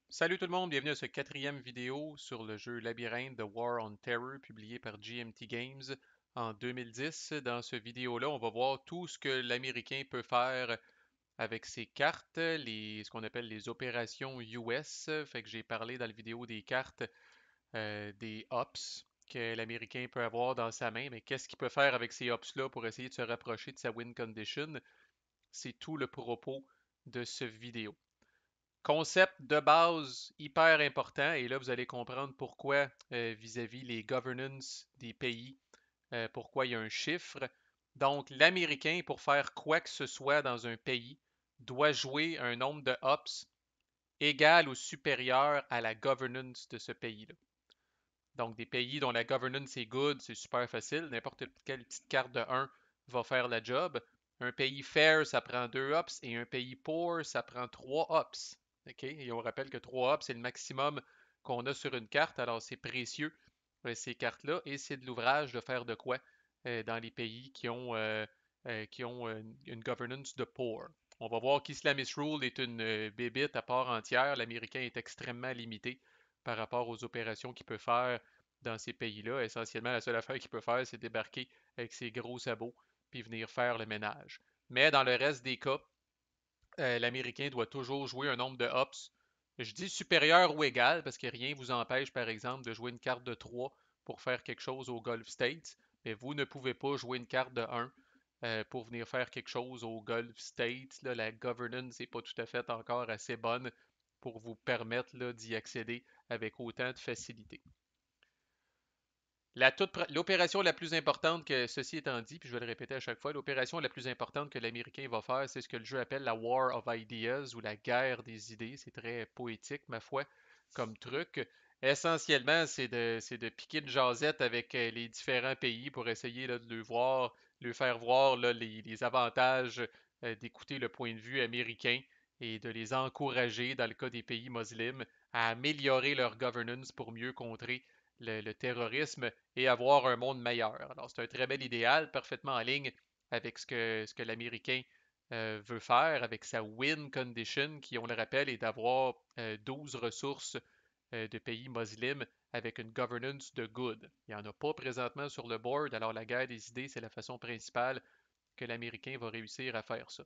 Salut tout le monde, bienvenue à ce quatrième vidéo sur le jeu Labyrinthe de War on Terror publié par GMT Games en 2010. Dans ce vidéo-là, on va voir tout ce que l'Américain peut faire avec ses cartes, ce qu'on appelle les opérations US. Fait que j'ai parlé dans la vidéo des cartes des Ops que l'Américain peut avoir dans sa main, mais qu'est-ce qu'il peut faire avec ces Ops-là pour essayer de se rapprocher de sa win condition? C'est tout le propos de ce vidéo. Concept de base hyper important, et là vous allez comprendre pourquoi vis-à-vis les governance des pays, pourquoi il y a un chiffre. Donc l'Américain, pour faire quoi que ce soit dans un pays, doit jouer un nombre de hops égal ou supérieur à la governance de ce pays-là. Donc des pays dont la governance est good, c'est super facile, n'importe quelle petite carte de 1 va faire la job. Un pays fair, ça prend 2 hops, et un pays poor, ça prend 3 hops. OK? Et on rappelle que 3 hops, c'est le maximum qu'on a sur une carte, alors c'est précieux, ces cartes-là, et c'est de l'ouvrage de faire de quoi dans les pays qui ont une governance de poor. On va voir qu'Islamist Rule est une bébite à part entière. L'Américain est extrêmement limité par rapport aux opérations qu'il peut faire dans ces pays-là. Essentiellement, la seule affaire qu'il peut faire, c'est débarquer avec ses gros sabots puis venir faire le ménage. Mais dans le reste des cas, l'Américain doit toujours jouer un nombre de hops. Je dis supérieur ou égal parce que rien ne vous empêche, par exemple, de jouer une carte de 3 pour faire quelque chose au Gulf States, mais vous ne pouvez pas jouer une carte de 1 pour venir faire quelque chose au Gulf States. Là, la governance n'est pas tout à fait encore assez bonne pour vous permettre d'y accéder avec autant de facilité. L'opération la plus importante que, ceci étant dit, puis je vais le répéter à chaque fois, l'opération la plus importante que l'Américain va faire, c'est ce que le jeu appelle la War of Ideas ou la guerre des idées. C'est très poétique, ma foi, comme truc. Essentiellement, c'est de piquer une jasette avec les différents pays pour essayer là, de leur faire voir là, les avantages d'écouter le point de vue américain et de les encourager, dans le cas des pays musulmans, à améliorer leur governance pour mieux contrer le terrorisme et avoir un monde meilleur. Alors, c'est un très bel idéal, parfaitement en ligne avec ce que l'Américain veut faire, avec sa win condition, qui, on le rappelle, est d'avoir 12 ressources de pays musulmans avec une governance de good. Il n'y en a pas présentement sur le board, alors la guerre des idées, c'est la façon principale que l'Américain va réussir à faire ça.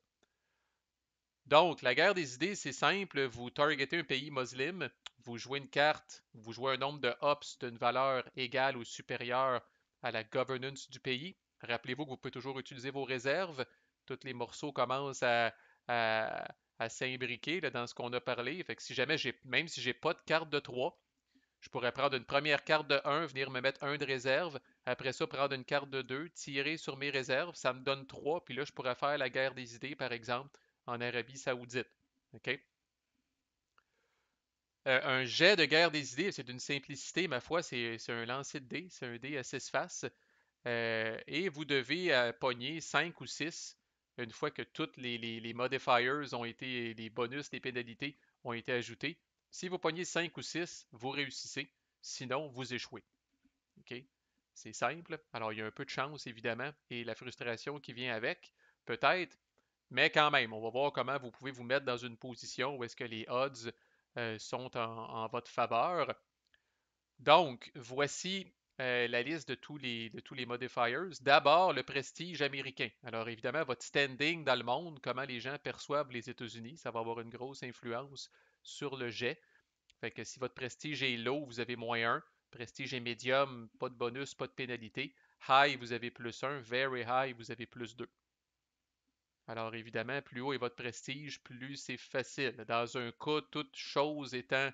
Donc, la guerre des idées, c'est simple. Vous targetez un pays musulman, vous jouez une carte, vous jouez un nombre de hops d'une valeur égale ou supérieure à la governance du pays. Rappelez-vous que vous pouvez toujours utiliser vos réserves. Tous les morceaux commencent à, à s'imbriquer dans ce qu'on a parlé. Fait que si jamais même si j'ai pas de carte de 3, je pourrais prendre une première carte de 1, venir me mettre un de réserve. Après ça, prendre une carte de 2, tirer sur mes réserves. Ça me donne 3. Puis là, je pourrais faire la guerre des idées, par exemple, en Arabie Saoudite. OK? Un jet de guerre des idées, c'est d'une simplicité, ma foi, c'est un lancer de dés, c'est un dé à 6 faces. Et vous devez pogner 5 ou 6 une fois que tous les modifiers ont été, les bonus, les pénalités ont été ajoutés. Si vous pognez 5 ou 6, vous réussissez. Sinon, vous échouez. OK? C'est simple. Alors, il y a un peu de chance, évidemment, et la frustration qui vient avec, peut-être, mais quand même, on va voir comment vous pouvez vous mettre dans une position où est-ce que les odds sont en votre faveur. Donc, voici la liste de tous les modifiers. D'abord, le prestige américain. Alors, évidemment, votre standing dans le monde, comment les gens perçoivent les États-Unis, ça va avoir une grosse influence sur le jet. Fait que si votre prestige est low, vous avez -1. Prestige est médium, pas de bonus, pas de pénalité. High, vous avez +1. Very high, vous avez +2. Alors évidemment, plus haut est votre prestige, plus c'est facile. Dans un cas, toute chose étant,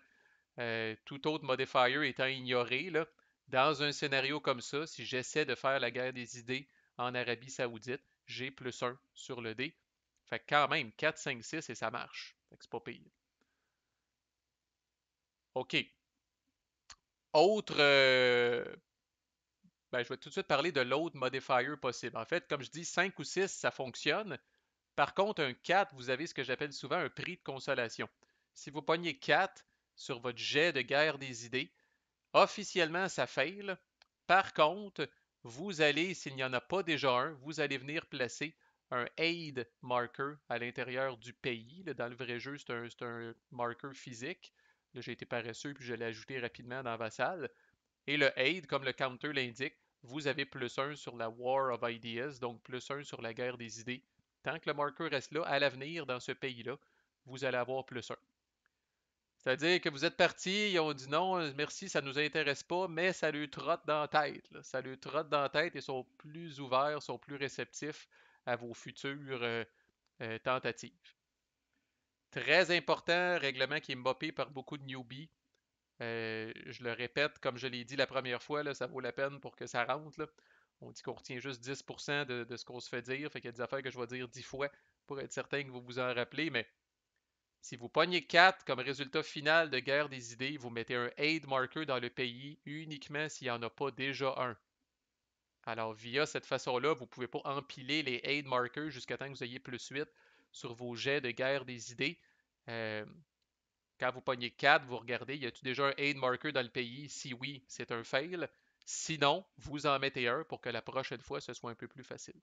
tout autre modifier étant ignoré, là, dans un scénario comme ça, si j'essaie de faire la guerre des idées en Arabie Saoudite, j'ai +1 sur le dé. Fait que quand même, 4, 5, 6 et ça marche. Fait que c'est pas pire. OK. Autre, je vais tout de suite parler de l'autre modifier possible. En fait, comme je dis, 5 ou 6, ça fonctionne. Par contre, un 4, vous avez ce que j'appelle souvent un prix de consolation. Si vous pognez 4 sur votre jet de guerre des idées, officiellement, ça fail. Par contre, vous allez, s'il n'y en a pas déjà un, vous allez venir placer un aid marker à l'intérieur du pays. Dans le vrai jeu, c'est un marker physique. Là, j'ai été paresseux, puis je l'ai ajouté rapidement dans Vassal. Et le aid, comme le counter l'indique, vous avez +1 sur la War of Ideas, donc +1 sur la guerre des idées. Tant que le marqueur reste là, à l'avenir, dans ce pays-là, vous allez avoir +1. C'est-à-dire que vous êtes partis, ils ont dit non, merci, ça ne nous intéresse pas, mais ça lui trotte dans la tête. Là. Ça lui trotte dans la tête et sont plus ouverts, sont plus réceptifs à vos futures tentatives. Très important, règlement qui est moppé par beaucoup de newbies. Je le répète, comme je l'ai dit la première fois, là, ça vaut la peine pour que ça rentre. Là. On dit qu'on retient juste 10% de ce qu'on se fait dire. Fait qu'il y a des affaires que je vais dire 10 fois pour être certain que vous vous en rappelez. Mais si vous pognez 4 comme résultat final de guerre des idées, vous mettez un aid marker dans le pays uniquement s'il n'y en a pas déjà un. Alors, via cette façon-là, vous ne pouvez pas empiler les aid markers jusqu'à temps que vous ayez +8 sur vos jets de guerre des idées. Euh, Quand vous pognez 4, vous regardez, y a-t-il déjà un aid marker dans le pays? Si oui, c'est un fail. Sinon, vous en mettez un pour que la prochaine fois, ce soit un peu plus facile.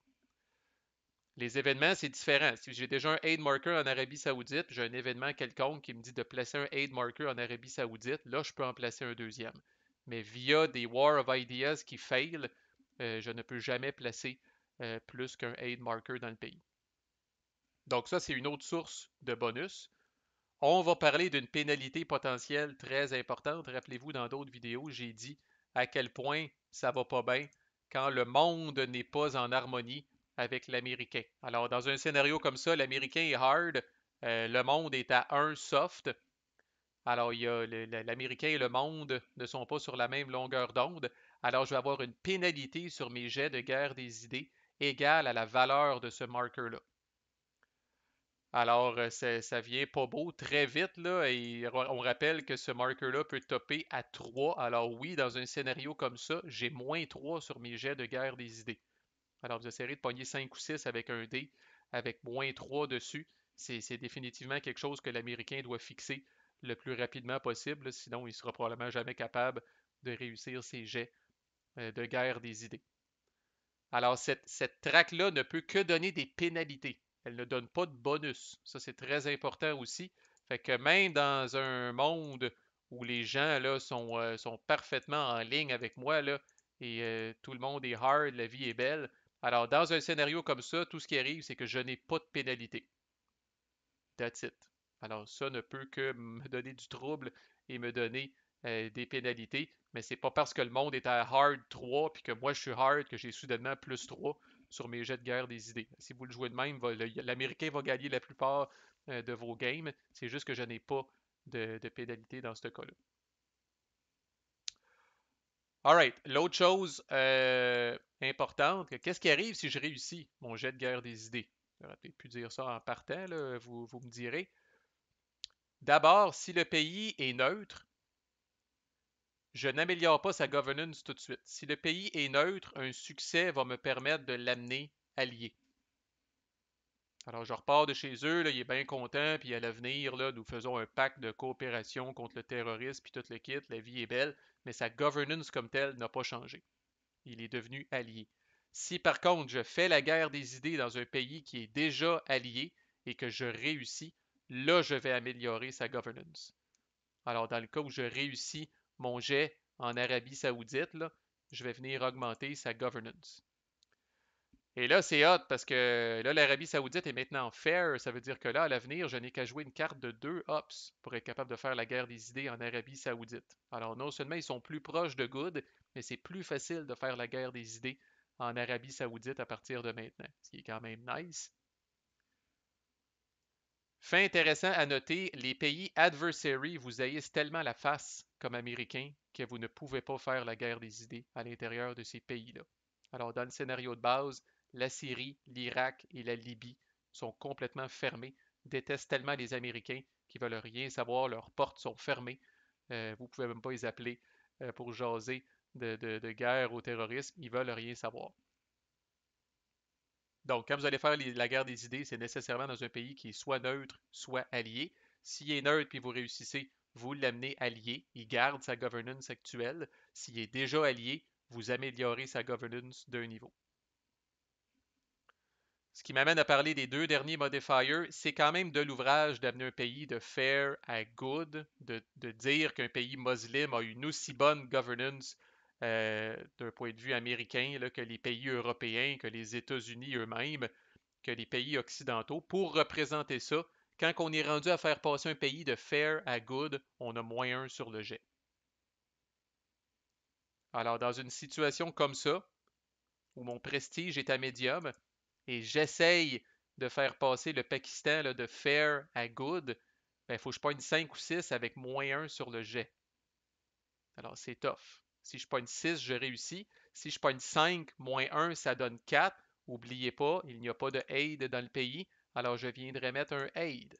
Les événements, c'est différent. Si j'ai déjà un aid marker en Arabie Saoudite, j'ai un événement quelconque qui me dit de placer un aid marker en Arabie Saoudite, là, je peux en placer un deuxième. Mais via des War of Ideas qui fail, je ne peux jamais placer plus qu'un aid marker dans le pays. Donc ça, c'est une autre source de bonus. On va parler d'une pénalité potentielle très importante. Rappelez-vous, dans d'autres vidéos, j'ai dit à quel point ça va pas bien quand le monde n'est pas en harmonie avec l'Américain. Alors, dans un scénario comme ça, l'Américain est hard, le monde est à 1 soft. Alors, l'Américain et le monde ne sont pas sur la même longueur d'onde. Alors, je vais avoir une pénalité sur mes jets de guerre des idées égale à la valeur de ce marker-là. Alors, ça vient pas beau très vite, là, et on rappelle que ce marker-là peut topper à 3. Alors oui, dans un scénario comme ça, j'ai -3 sur mes jets de guerre des idées. Alors, vous essayerez de pogner 5 ou 6 avec un dé, avec -3 dessus. C'est définitivement quelque chose que l'Américain doit fixer le plus rapidement possible, sinon il sera probablement jamais capable de réussir ses jets de guerre des idées. Alors, cette track-là ne peut que donner des pénalités. Elle ne donne pas de bonus. Ça, c'est très important aussi. Fait que même dans un monde où les gens là, sont parfaitement en ligne avec moi là, et tout le monde est hard, la vie est belle. Alors, dans un scénario comme ça, tout ce qui arrive, c'est que je n'ai pas de pénalité. That's it. Alors, ça ne peut que me donner du trouble et me donner des pénalités, mais c'est pas parce que le monde est à hard 3 puis que moi je suis hard que j'ai soudainement +3 sur mes jets de guerre des idées. Si vous le jouez de même, l'Américain va gagner la plupart de vos games. C'est juste que je n'ai pas de pénalité dans ce cas-là. Alright, l'autre chose importante, qu'est-ce qui arrive si je réussis mon jet de guerre des idées? J'aurais peut-être pu dire ça en partant, là, vous me direz. D'abord, si le pays est neutre, je n'améliore pas sa governance tout de suite. Si le pays est neutre, un succès va me permettre de l'amener allié. Alors, je repars de chez eux, là, il est bien content, puis à l'avenir, là, nous faisons un pacte de coopération contre le terrorisme, puis tout le kit, la vie est belle, mais sa governance comme telle n'a pas changé. Il est devenu allié. Si par contre, je fais la guerre des idées dans un pays qui est déjà allié et que je réussis, là, je vais améliorer sa governance. Alors, dans le cas où je réussis mon jet en Arabie Saoudite, là, je vais venir augmenter sa governance. Et là, c'est hot parce que là, l'Arabie Saoudite est maintenant fair. Ça veut dire que là, à l'avenir, je n'ai qu'à jouer une carte de 2 hops pour être capable de faire la guerre des idées en Arabie Saoudite. Alors, non seulement ils sont plus proches de good, mais c'est plus facile de faire la guerre des idées en Arabie Saoudite à partir de maintenant, ce qui est quand même nice. Fait intéressant à noter, les pays adversary vous haïssent tellement la face comme Américains que vous ne pouvez pas faire la guerre des idées à l'intérieur de ces pays-là. Alors, dans le scénario de base, la Syrie, l'Irak et la Libye sont complètement fermés, détestent tellement les Américains qu'ils veulent rien savoir, leurs portes sont fermées. Vous ne pouvez même pas les appeler pour jaser de guerre au terrorisme, ils veulent rien savoir. Donc, quand vous allez faire la guerre des idées, c'est nécessairement dans un pays qui est soit neutre, soit allié. S'il est neutre puis vous réussissez, vous l'amenez allié, il garde sa governance actuelle. S'il est déjà allié, vous améliorez sa governance d'un niveau. Ce qui m'amène à parler des deux derniers modifiers, c'est quand même de l'ouvrage d'amener un pays de fair à good, de dire qu'un pays musulman a une aussi bonne governance d'un point de vue américain là, que les pays européens, que les États-Unis eux-mêmes, que les pays occidentaux. Pour représenter ça, quand on est rendu à faire passer un pays de fair à good, on a moins un sur le jet. Alors, dans une situation comme ça, où mon prestige est à médium, et j'essaye de faire passer le Pakistan là, de fair à good, il faut que je pogne 5 ou 6 avec moins un sur le jet. Alors, c'est tough. Si je pogne 6, je réussis. Si je pogne 5, moins un, ça donne 4. N'oubliez pas, il n'y a pas de aid dans le pays. Alors, je viendrai mettre un aid.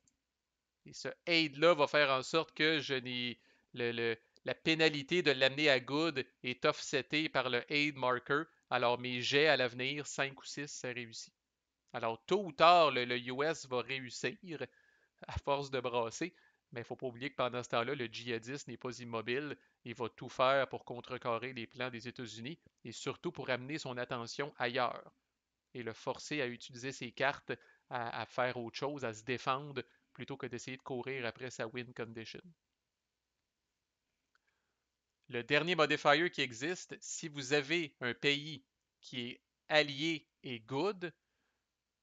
Et ce aid-là va faire en sorte que je n'ai la pénalité de l'amener à good est offsetée par le aid marker. Alors, mes jets à l'avenir, 5 ou 6, ça réussit. Alors, tôt ou tard, le US va réussir à force de brasser, mais il ne faut pas oublier que pendant ce temps-là, le djihadiste n'est pas immobile. Il va tout faire pour contrecarrer les plans des États-Unis et surtout pour amener son attention ailleurs et le forcer à utiliser ses cartes, à faire autre chose, à se défendre, plutôt que d'essayer de courir après sa win condition. Le dernier modifier qui existe, si vous avez un pays qui est allié et good,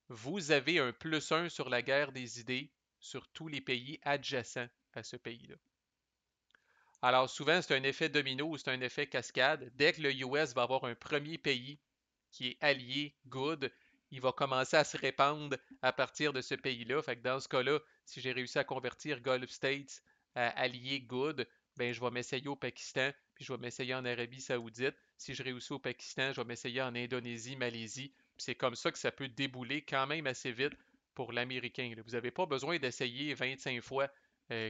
vous avez un plus un sur la guerre des idées sur tous les pays adjacents à ce pays-là. Alors souvent, c'est un effet domino ou c'est un effet cascade. Dès que le US va avoir un premier pays qui est allié, good, il va commencer à se répandre à partir de ce pays-là. Fait que dans ce cas-là, si j'ai réussi à convertir Gulf States à allié, good, ben je vais m'essayer au Pakistan, puis je vais m'essayer en Arabie Saoudite. Si je réussis au Pakistan, je vais m'essayer en Indonésie, Malaisie. C'est comme ça que ça peut débouler quand même assez vite pour l'Américain. Vous n'avez pas besoin d'essayer 25 fois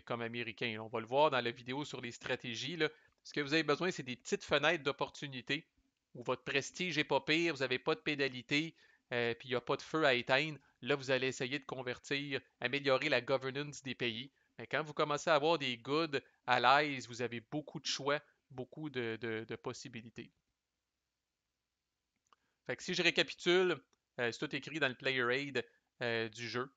comme Américain. On va le voir dans la vidéo sur les stratégies. Là. Ce que vous avez besoin, c'est des petites fenêtres d'opportunité où votre prestige n'est pas pire, vous n'avez pas de pénalité, puis il n'y a pas de feu à éteindre. Là, vous allez essayer de convertir, améliorer la governance des pays. Mais quand vous commencez à avoir des good allies, vous avez beaucoup de choix, beaucoup de possibilités. Fait que si je récapitule, c'est tout écrit dans le player aid du jeu.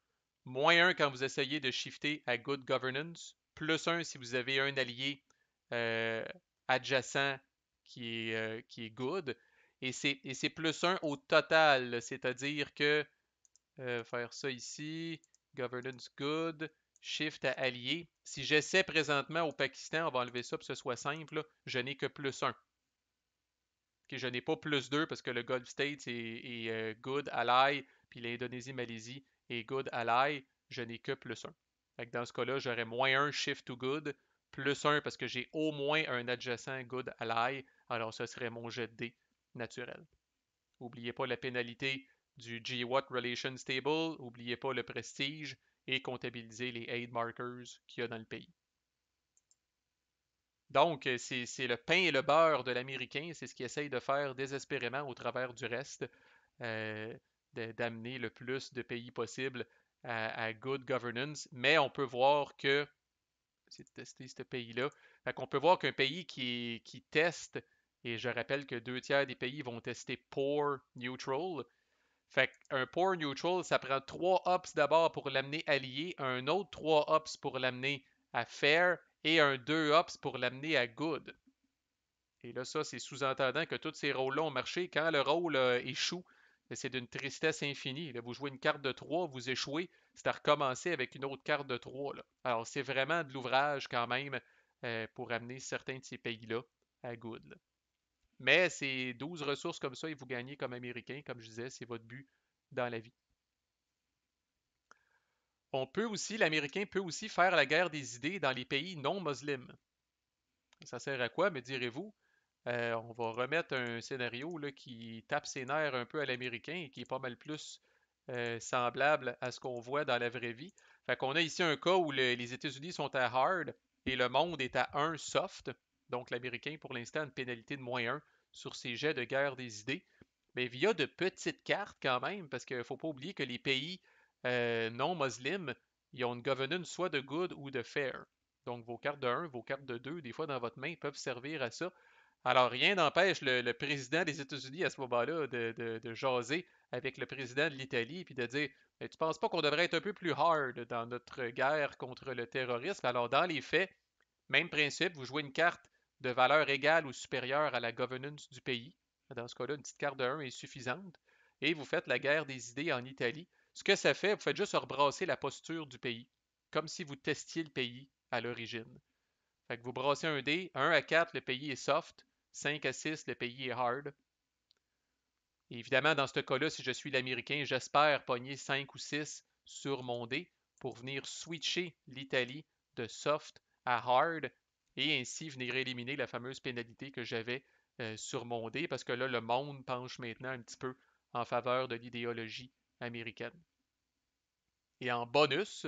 -1 quand vous essayez de shifter à good governance. +1 si vous avez un allié euh, adjacent qui est good. Et c'est +1 au total, c'est-à-dire que faire ça ici, governance good, shift à allié. Si j'essaie présentement au Pakistan, on va enlever ça pour que ce soit simple, là, je n'ai que +1. Okay, je n'ai pas +2 parce que le Gulf States est good ally, puis l'Indonésie, Malaisie est good ally. Je n'ai que +1. Fait que dans ce cas-là, j'aurais -1 shift to good, +1 parce que j'ai au moins un adjacent good ally. Alors, ce serait mon jet de dés naturel. N'oubliez pas la pénalité du GWAT Relations Table. N'oubliez pas le prestige et comptabiliser les aid markers qu'il y a dans le pays. Donc, c'est le pain et le beurre de l'Américain, c'est ce qu'il essaye de faire désespérément au travers du reste, euh, d'amener le plus de pays possible à good governance. Mais on peut voir que, c'est de tester ce pays-là, fait qu'on peut voir qu'un pays qui teste, et je rappelle que 2 tiers des pays vont tester poor neutral. Fait qu'un poor neutral, ça prend 3 hops d'abord pour l'amener allié, un autre 3 hops pour l'amener à fair et un 2 hops pour l'amener à good. Et là, ça, c'est sous-entendant que tous ces rôles-là ont marché. Quand le rôle échoue, c'est d'une tristesse infinie. Là, vous jouez une carte de 3, vous échouez, c'est à recommencer avec une autre carte de 3. Là. Alors, c'est vraiment de l'ouvrage quand même pour amener certains de ces pays-là à good. Là. Mais c'est 12 ressources comme ça et vous gagnez comme Américain. Comme je disais, c'est votre but dans la vie. L'Américain peut aussi faire la guerre des idées dans les pays non musulmans. Ça sert à quoi, me direz-vous? On va remettre un scénario là, qui tape ses nerfs un peu à l'américain et qui est pas mal plus semblable à ce qu'on voit dans la vraie vie. Fait qu'on a ici un cas où les États-Unis sont à hard et le monde est à 1 soft. Donc l'américain, pour l'instant, a une pénalité de -1 sur ses jets de guerre des idées. Mais via de petites cartes quand même, parce qu'il ne faut pas oublier que les pays non musulmans, ils ont une governance soit de good ou de fair. Donc vos cartes de 1, vos cartes de 2, des fois dans votre main, peuvent servir à ça. Alors rien n'empêche le président des États-Unis à ce moment-là de jaser avec le président de l'Italie, puis de dire, mais tu penses pas qu'on devrait être un peu plus hard dans notre guerre contre le terrorisme? Alors, dans les faits, même principe, vous jouez une carte de valeur égale ou supérieure à la governance du pays. Dans ce cas-là, une petite carte de 1 est suffisante. Et vous faites la guerre des idées en Italie. Ce que ça fait, vous faites juste rebrasser la posture du pays, comme si vous testiez le pays à l'origine. Fait que vous brassez un dé, 1 à 4, le pays est soft, 5 à 6, le pays est hard. Et évidemment, dans ce cas-là, si je suis l'Américain, j'espère pogner 5 ou 6 sur mon dé pour venir switcher l'Italie de soft à hard et ainsi venir éliminer la fameuse pénalité que j'avais sur mon dé parce que là, le monde penche maintenant un petit peu en faveur de l'idéologie américaine. Et en bonus,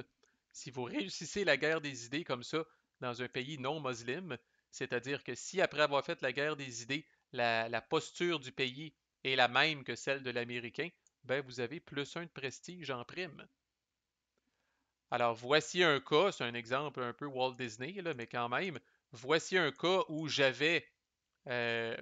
si vous réussissez la guerre des idées comme ça dans un pays non musulman, c'est-à-dire que si après avoir fait la guerre des idées, la posture du pays est la même que celle de l'Américain, ben vous avez +1 de prestige en prime. Alors voici un cas, c'est un exemple un peu Walt Disney, là, mais quand même, voici un cas où j'avais euh,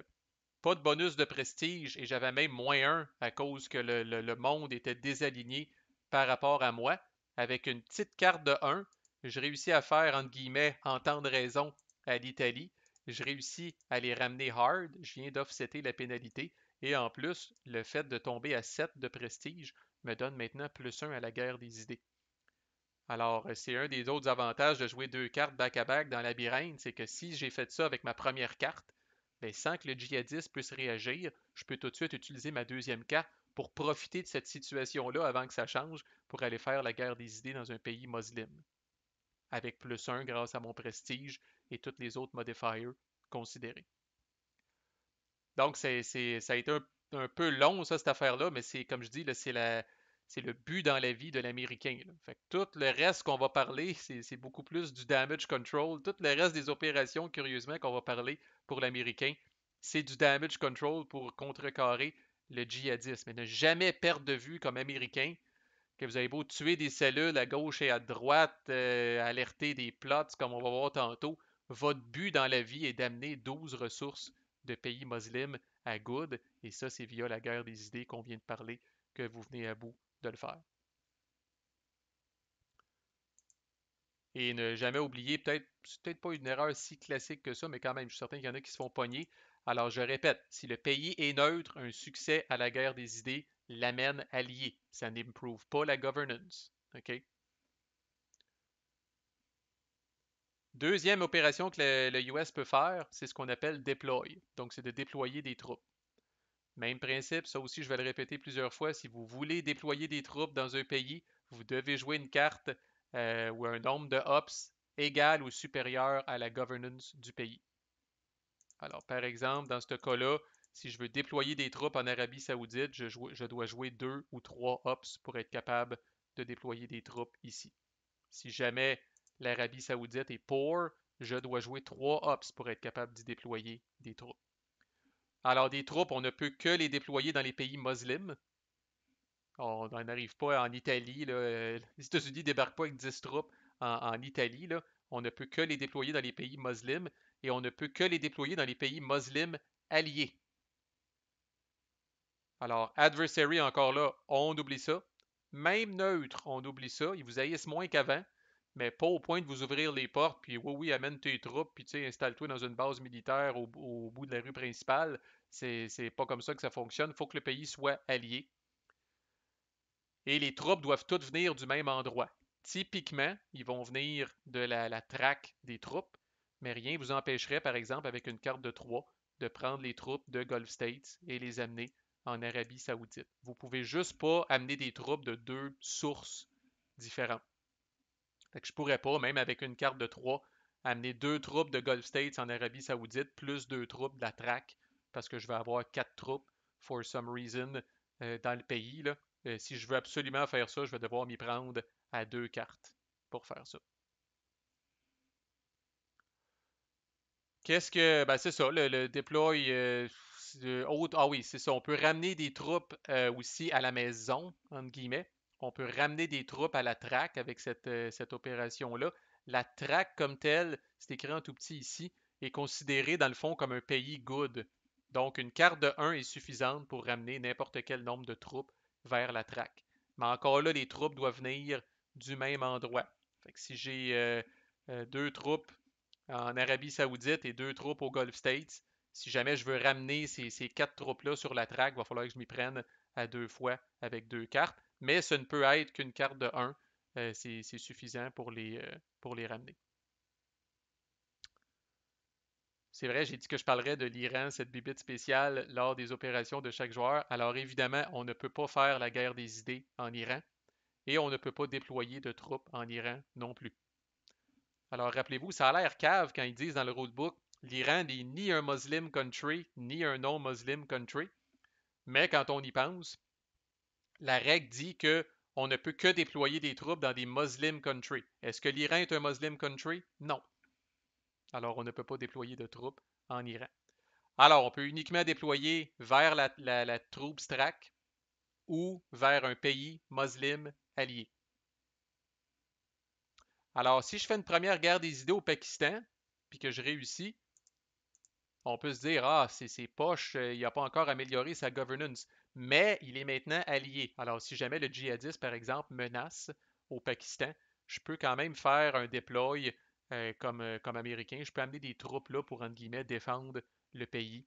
pas de bonus de prestige et j'avais même -1 à cause que le monde était désaligné par rapport à moi. Avec une petite carte de 1, je réussis à faire, entre guillemets, entendre raison à l'Italie. Je réussis à les ramener hard. Je viens d'offsetter la pénalité. Et en plus, le fait de tomber à 7 de prestige me donne maintenant +1 à la guerre des idées. Alors, c'est un des autres avantages de jouer 2 cartes back-à-back dans Labyrinthe, c'est que si j'ai fait ça avec ma première carte, bien, sans que le djihadiste puisse réagir, je peux tout de suite utiliser ma deuxième carte pour profiter de cette situation-là avant que ça change pour aller faire la guerre des idées dans un pays musulman, avec +1 grâce à mon prestige et tous les autres modifiers considérés. Donc, ça a été un peu long, ça, cette affaire-là, mais c'est, comme je dis, c'est le but dans la vie de l'Américain. Fait que tout le reste qu'on va parler, c'est beaucoup plus du damage control. Tout le reste des opérations, curieusement, qu'on va parler pour l'Américain, c'est du damage control pour contrecarrer le djihadisme. Et ne jamais perdre de vue comme Américain que vous avez beau tuer des cellules à gauche et à droite, alerter des plots, comme on va voir tantôt, votre but dans la vie est d'amener 12 ressources de pays musulmans à good, et ça, c'est via la guerre des idées qu'on vient de parler que vous venez à bout de le faire. Et ne jamais oublier, c'est peut-être pas une erreur si classique que ça, mais quand même, je suis certain qu'il y en a qui se font pogner. Alors, je répète, si le pays est neutre, un succès à la guerre des idées l'amène allié. Ça n'improve pas la governance. OK? Deuxième opération que le US peut faire, c'est ce qu'on appelle deploy. Donc, c'est de déployer des troupes. Même principe, ça aussi je vais le répéter plusieurs fois. Si vous voulez déployer des troupes dans un pays, vous devez jouer une carte ou un nombre de hops égal ou supérieur à la governance du pays. Alors, par exemple, dans ce cas-là, si je veux déployer des troupes en Arabie Saoudite, je dois jouer 2 ou 3 hops pour être capable de déployer des troupes ici. Si jamais l'Arabie Saoudite est poor, je dois jouer 3 hops pour être capable d'y déployer des troupes. Alors, des troupes, on ne peut que les déployer dans les pays musulmans. On n'en arrive pas en Italie. Là. Les États-Unis ne débarquent pas avec 10 troupes en Italie. Là. On ne peut que les déployer dans les pays musulmans et on ne peut que les déployer dans les pays musulmans alliés. Alors, adversary, encore là, on oublie ça. Même neutre, on oublie ça. Ils vous haïssent moins qu'avant, mais pas au point de vous ouvrir les portes, puis oui, oui, amène tes troupes, puis tu sais, installe-toi dans une base militaire au bout de la rue principale. C'est pas comme ça que ça fonctionne. Il faut que le pays soit allié. Et les troupes doivent toutes venir du même endroit. Typiquement, ils vont venir de la traque des troupes, mais rien ne vous empêcherait, par exemple, avec une carte de 3, de prendre les troupes de Gulf States et les amener en Arabie Saoudite. Vous pouvez juste pas amener des troupes de 2 sources différentes. Fait que je pourrais pas, même avec une carte de 3, amener 2 troupes de Gulf States en Arabie Saoudite, plus 2 troupes de la traque, parce que je vais avoir 4 troupes, for some reason, dans le pays. Là. Si je veux absolument faire ça, je vais devoir m'y prendre à 2 cartes pour faire ça. Qu'est-ce que. Ben, c'est ça, le deploy. Ah oui, c'est ça. On peut ramener des troupes aussi à la maison, entre guillemets. On peut ramener des troupes à la traque avec cette opération-là. La traque comme telle, c'est écrit en tout petit ici, est considérée dans le fond comme un pays good. Donc, une carte de 1 est suffisante pour ramener n'importe quel nombre de troupes vers la traque. Mais encore là, les troupes doivent venir du même endroit. Fait que si j'ai deux troupes en Arabie Saoudite et deux troupes au Gulf States, si jamais je veux ramener ces quatre troupes-là sur la traque, il va falloir que je m'y prenne à deux fois avec deux cartes. Mais ce ne peut être qu'une carte de 1. C'est suffisant pour les ramener. C'est vrai, j'ai dit que je parlerais de l'Iran, cette bibite spéciale, lors des opérations de chaque joueur. Alors évidemment, on ne peut pas faire la guerre des idées en Iran et on ne peut pas déployer de troupes en Iran non plus. Alors rappelez-vous, ça a l'air cave quand ils disent dans le rulebook, l'Iran n'est ni un Muslim country, ni un non-Muslim country. Mais quand on y pense, la règle dit que on ne peut que déployer des troupes dans des Muslim countries. Est-ce que l'Iran est un Muslim country? Non. Alors on ne peut pas déployer de troupes en Iran. Alors, on peut uniquement déployer vers la troupe STRAC ou vers un pays musulman allié. Alors, si je fais une première guerre des idées au Pakistan, puis que je réussis, on peut se dire, ah, c'est poche, il n'a pas encore amélioré sa governance, mais il est maintenant allié. Alors, si jamais le djihadiste, par exemple, menace au Pakistan, je peux quand même faire un déploy comme Américain. Je peux amener des troupes là pour, entre guillemets, défendre le pays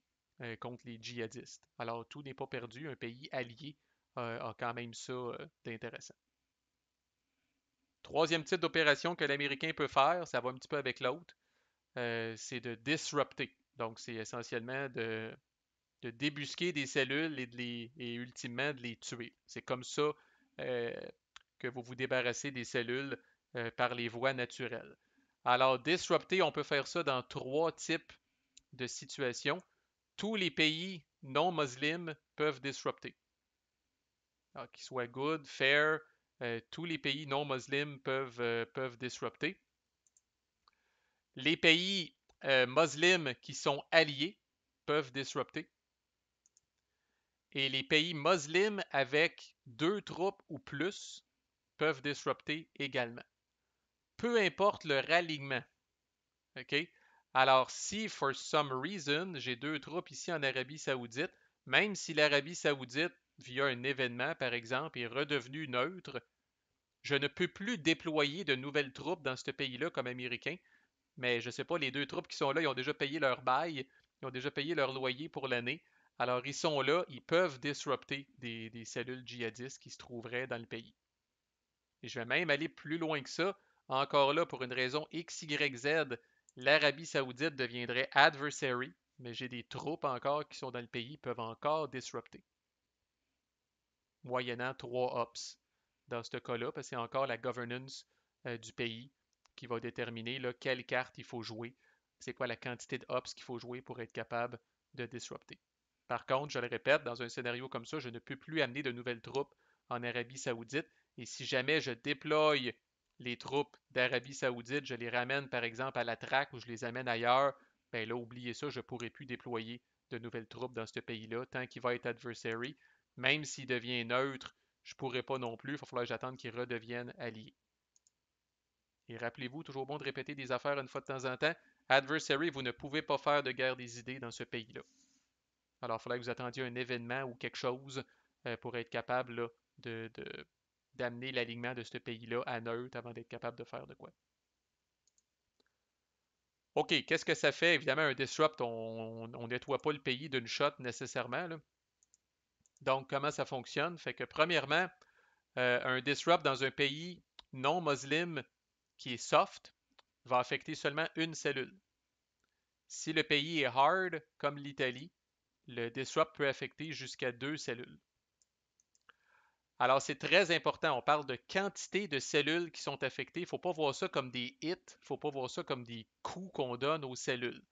contre les djihadistes. Alors, tout n'est pas perdu. Un pays allié a quand même ça d'intéressant. Troisième type d'opération que l'Américain peut faire, ça va un petit peu avec l'autre, c'est de disrupter. Donc, c'est essentiellement de débusquer des cellules et ultimement de les tuer. C'est comme ça euh, que vous vous débarrassez des cellules par les voies naturelles. Alors, disrupter, on peut faire ça dans trois types de situations. Tous les pays non musulmans peuvent disrupter. Qu'ils soient good, fair, tous les pays non musulmans peuvent disrupter. Les pays musulmans qui sont alliés peuvent disrupter. Et les pays musulmans avec deux troupes ou plus peuvent disrupter également. Peu importe le ralliement. OK? Alors, si, for some reason, j'ai deux troupes ici en Arabie Saoudite, même si l'Arabie Saoudite, via un événement, par exemple, est redevenue neutre, je ne peux plus déployer de nouvelles troupes dans ce pays-là comme Américain. Mais je ne sais pas, les deux troupes qui sont là, ils ont déjà payé leur bail, ils ont déjà payé leur loyer pour l'année. Alors, ils sont là, ils peuvent disrupter des cellules djihadistes qui se trouveraient dans le pays. Et je vais même aller plus loin que ça. Encore là, pour une raison X, Y, Z, l'Arabie Saoudite deviendrait adversary, mais j'ai des troupes encore qui sont dans le pays, peuvent encore disrupter. Moyennant 3 ops dans ce cas-là, parce que c'est encore la governance du pays qui va déterminer là, quelle carte il faut jouer, c'est quoi la quantité de hops qu'il faut jouer pour être capable de disrupter. Par contre, je le répète, dans un scénario comme ça, je ne peux plus amener de nouvelles troupes en Arabie Saoudite. Et si jamais je déploie les troupes d'Arabie Saoudite, je les ramène par exemple à la traque ou je les amène ailleurs, ben là, oubliez ça, je ne pourrai plus déployer de nouvelles troupes dans ce pays-là tant qu'il va être adversary. Même s'il devient neutre, je ne pourrai pas non plus. Il va falloir que j'attende qu'il redevienne allié. Et rappelez-vous, toujours bon de répéter des affaires une fois de temps en temps. Adversary, vous ne pouvez pas faire de guerre des idées dans ce pays-là. Alors, il faudrait que vous attendiez un événement ou quelque chose pour être capable là, d'amener l'alignement de ce pays-là à neutre avant d'être capable de faire de quoi. OK, qu'est-ce que ça fait? Évidemment, un disrupt, on ne nettoie pas le pays d'une shot nécessairement. Là. Donc, comment ça fonctionne? Fait que premièrement, un disrupt dans un pays non musulman qui est soft va affecter seulement une cellule. Si le pays est hard, comme l'Italie, le disrupt peut affecter jusqu'à deux cellules. Alors, c'est très important. On parle de quantité de cellules qui sont affectées. Il ne faut pas voir ça comme des hits. Il ne faut pas voir ça comme des coups qu'on donne aux cellules.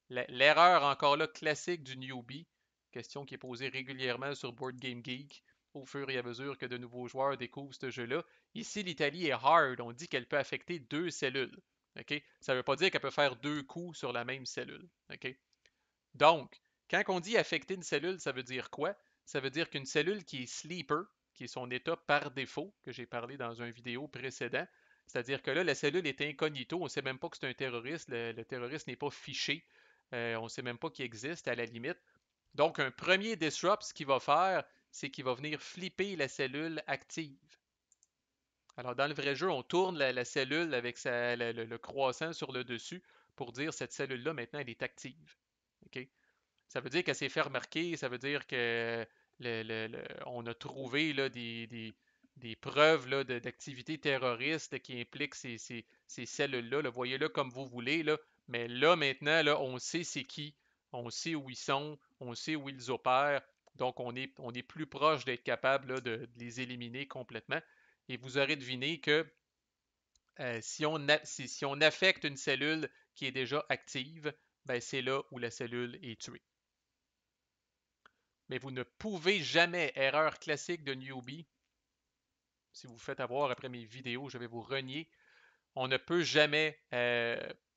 L'erreur encore là classique du newbie, question qui est posée régulièrement sur Board Game Geek au fur et à mesure que de nouveaux joueurs découvrent ce jeu-là. Ici, l'Italie est hard. On dit qu'elle peut affecter deux cellules. Okay? Ça ne veut pas dire qu'elle peut faire deux coups sur la même cellule. Okay? Donc, quand on dit affecter une cellule, ça veut dire quoi? Ça veut dire qu'une cellule qui est sleeper, qui est son état par défaut, que j'ai parlé dans une vidéo précédente, c'est-à-dire que là, la cellule est incognito, on ne sait même pas que c'est un terroriste, le terroriste n'est pas fiché, on ne sait même pas qu'il existe à la limite. Donc, un premier disrupt, ce qu'il va faire, c'est qu'il va venir flipper la cellule active. Alors, dans le vrai jeu, on tourne la cellule avec le croissant sur le dessus pour dire cette cellule-là, maintenant, elle est active. OK? Ça veut dire qu'elle s'est fait remarquer, ça veut dire que on a trouvé là, des preuves là, d'activité terroriste qui impliquent ces cellules-là. Là. Voyez-le comme vous voulez, là. Mais là, maintenant, là, on sait c'est qui, on sait où ils sont, on sait où ils opèrent. Donc, on est plus proche d'être capable là, de les éliminer complètement. Et vous aurez deviné que si on affecte une cellule qui est déjà active, ben, c'est là où la cellule est tuée. Mais vous ne pouvez jamais, erreur classique de newbie, si vous vous faites avoir après mes vidéos, je vais vous renier. On ne peut jamais,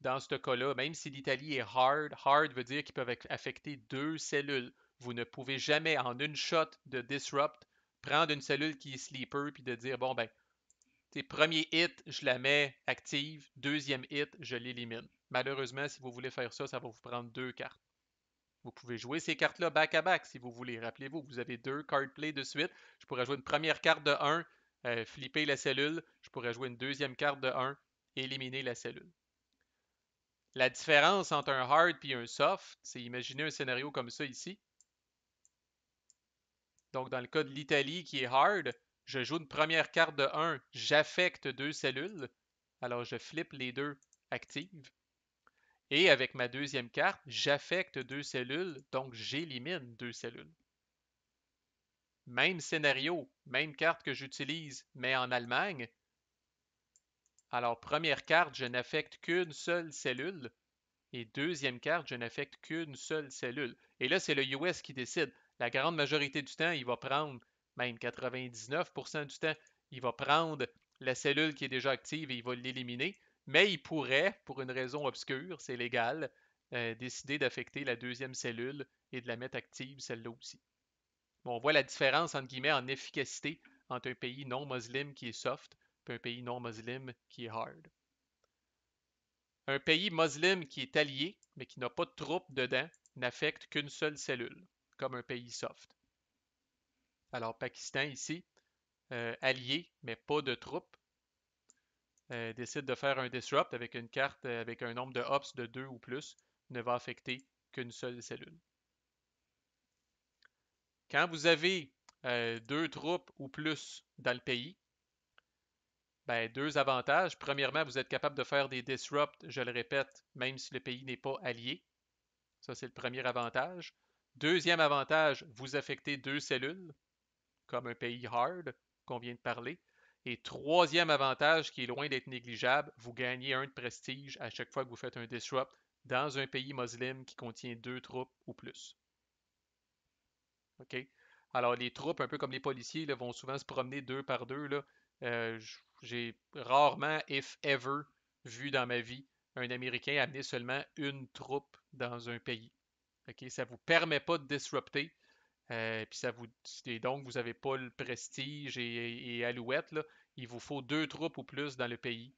dans ce cas-là, même si l'Italie est hard veut dire qu'ils peuvent affecter deux cellules. Vous ne pouvez jamais, en une shot de disrupt, prendre une cellule qui est sleeper puis de dire, bon, ben, premier hit, je la mets active, deuxième hit, je l'élimine. Malheureusement, si vous voulez faire ça, ça va vous prendre deux cartes. Vous pouvez jouer ces cartes-là back-à-back si vous voulez. Rappelez-vous, vous avez deux card play de suite. Je pourrais jouer une première carte de 1, flipper la cellule. Je pourrais jouer une deuxième carte de 1, éliminer la cellule. La différence entre un hard et un soft, c'est imaginer un scénario comme ça ici. Donc, dans le cas de l'Italie qui est hard, je joue une première carte de 1, j'affecte deux cellules. Alors, je flippe les deux actives. Et avec ma deuxième carte, j'affecte deux cellules, donc j'élimine deux cellules. Même scénario, même carte que j'utilise, mais en Allemagne. Alors, première carte, je n'affecte qu'une seule cellule. Et deuxième carte, je n'affecte qu'une seule cellule. Et là, c'est le US qui décide. La grande majorité du temps, il va prendre, même 99% du temps, il va prendre la cellule qui est déjà active et il va l'éliminer. Mais il pourrait, pour une raison obscure, c'est légal, décider d'affecter la deuxième cellule et de la mettre active, celle-là aussi. Bon, on voit la différence, entre guillemets, en efficacité entre un pays non musulman qui est soft et un pays non musulman qui est hard. Un pays musulman qui est allié, mais qui n'a pas de troupes dedans, n'affecte qu'une seule cellule, comme un pays soft. Alors, Pakistan ici, allié, mais pas de troupes, décide de faire un disrupt avec une carte avec un nombre de hops de 2 ou plus, ne va affecter qu'une seule cellule. Quand vous avez deux troupes ou plus dans le pays, ben, deux avantages. Premièrement, vous êtes capable de faire des disrupts, je le répète, même si le pays n'est pas allié. Ça, c'est le premier avantage. Deuxième avantage, vous affectez deux cellules, comme un pays hard qu'on vient de parler. Et troisième avantage, qui est loin d'être négligeable, vous gagnez un de prestige à chaque fois que vous faites un disrupt dans un pays musulman qui contient deux troupes ou plus. OK? Alors, les troupes, un peu comme les policiers, là, vont souvent se promener deux par deux. Là. J'ai rarement, if ever, vu dans ma vie un Américain amener seulement une troupe dans un pays. OK? Ça ne vous permet pas de disrupter. Puis et donc, vous n'avez pas le prestige et alouette. Là. Il vous faut deux troupes ou plus dans le pays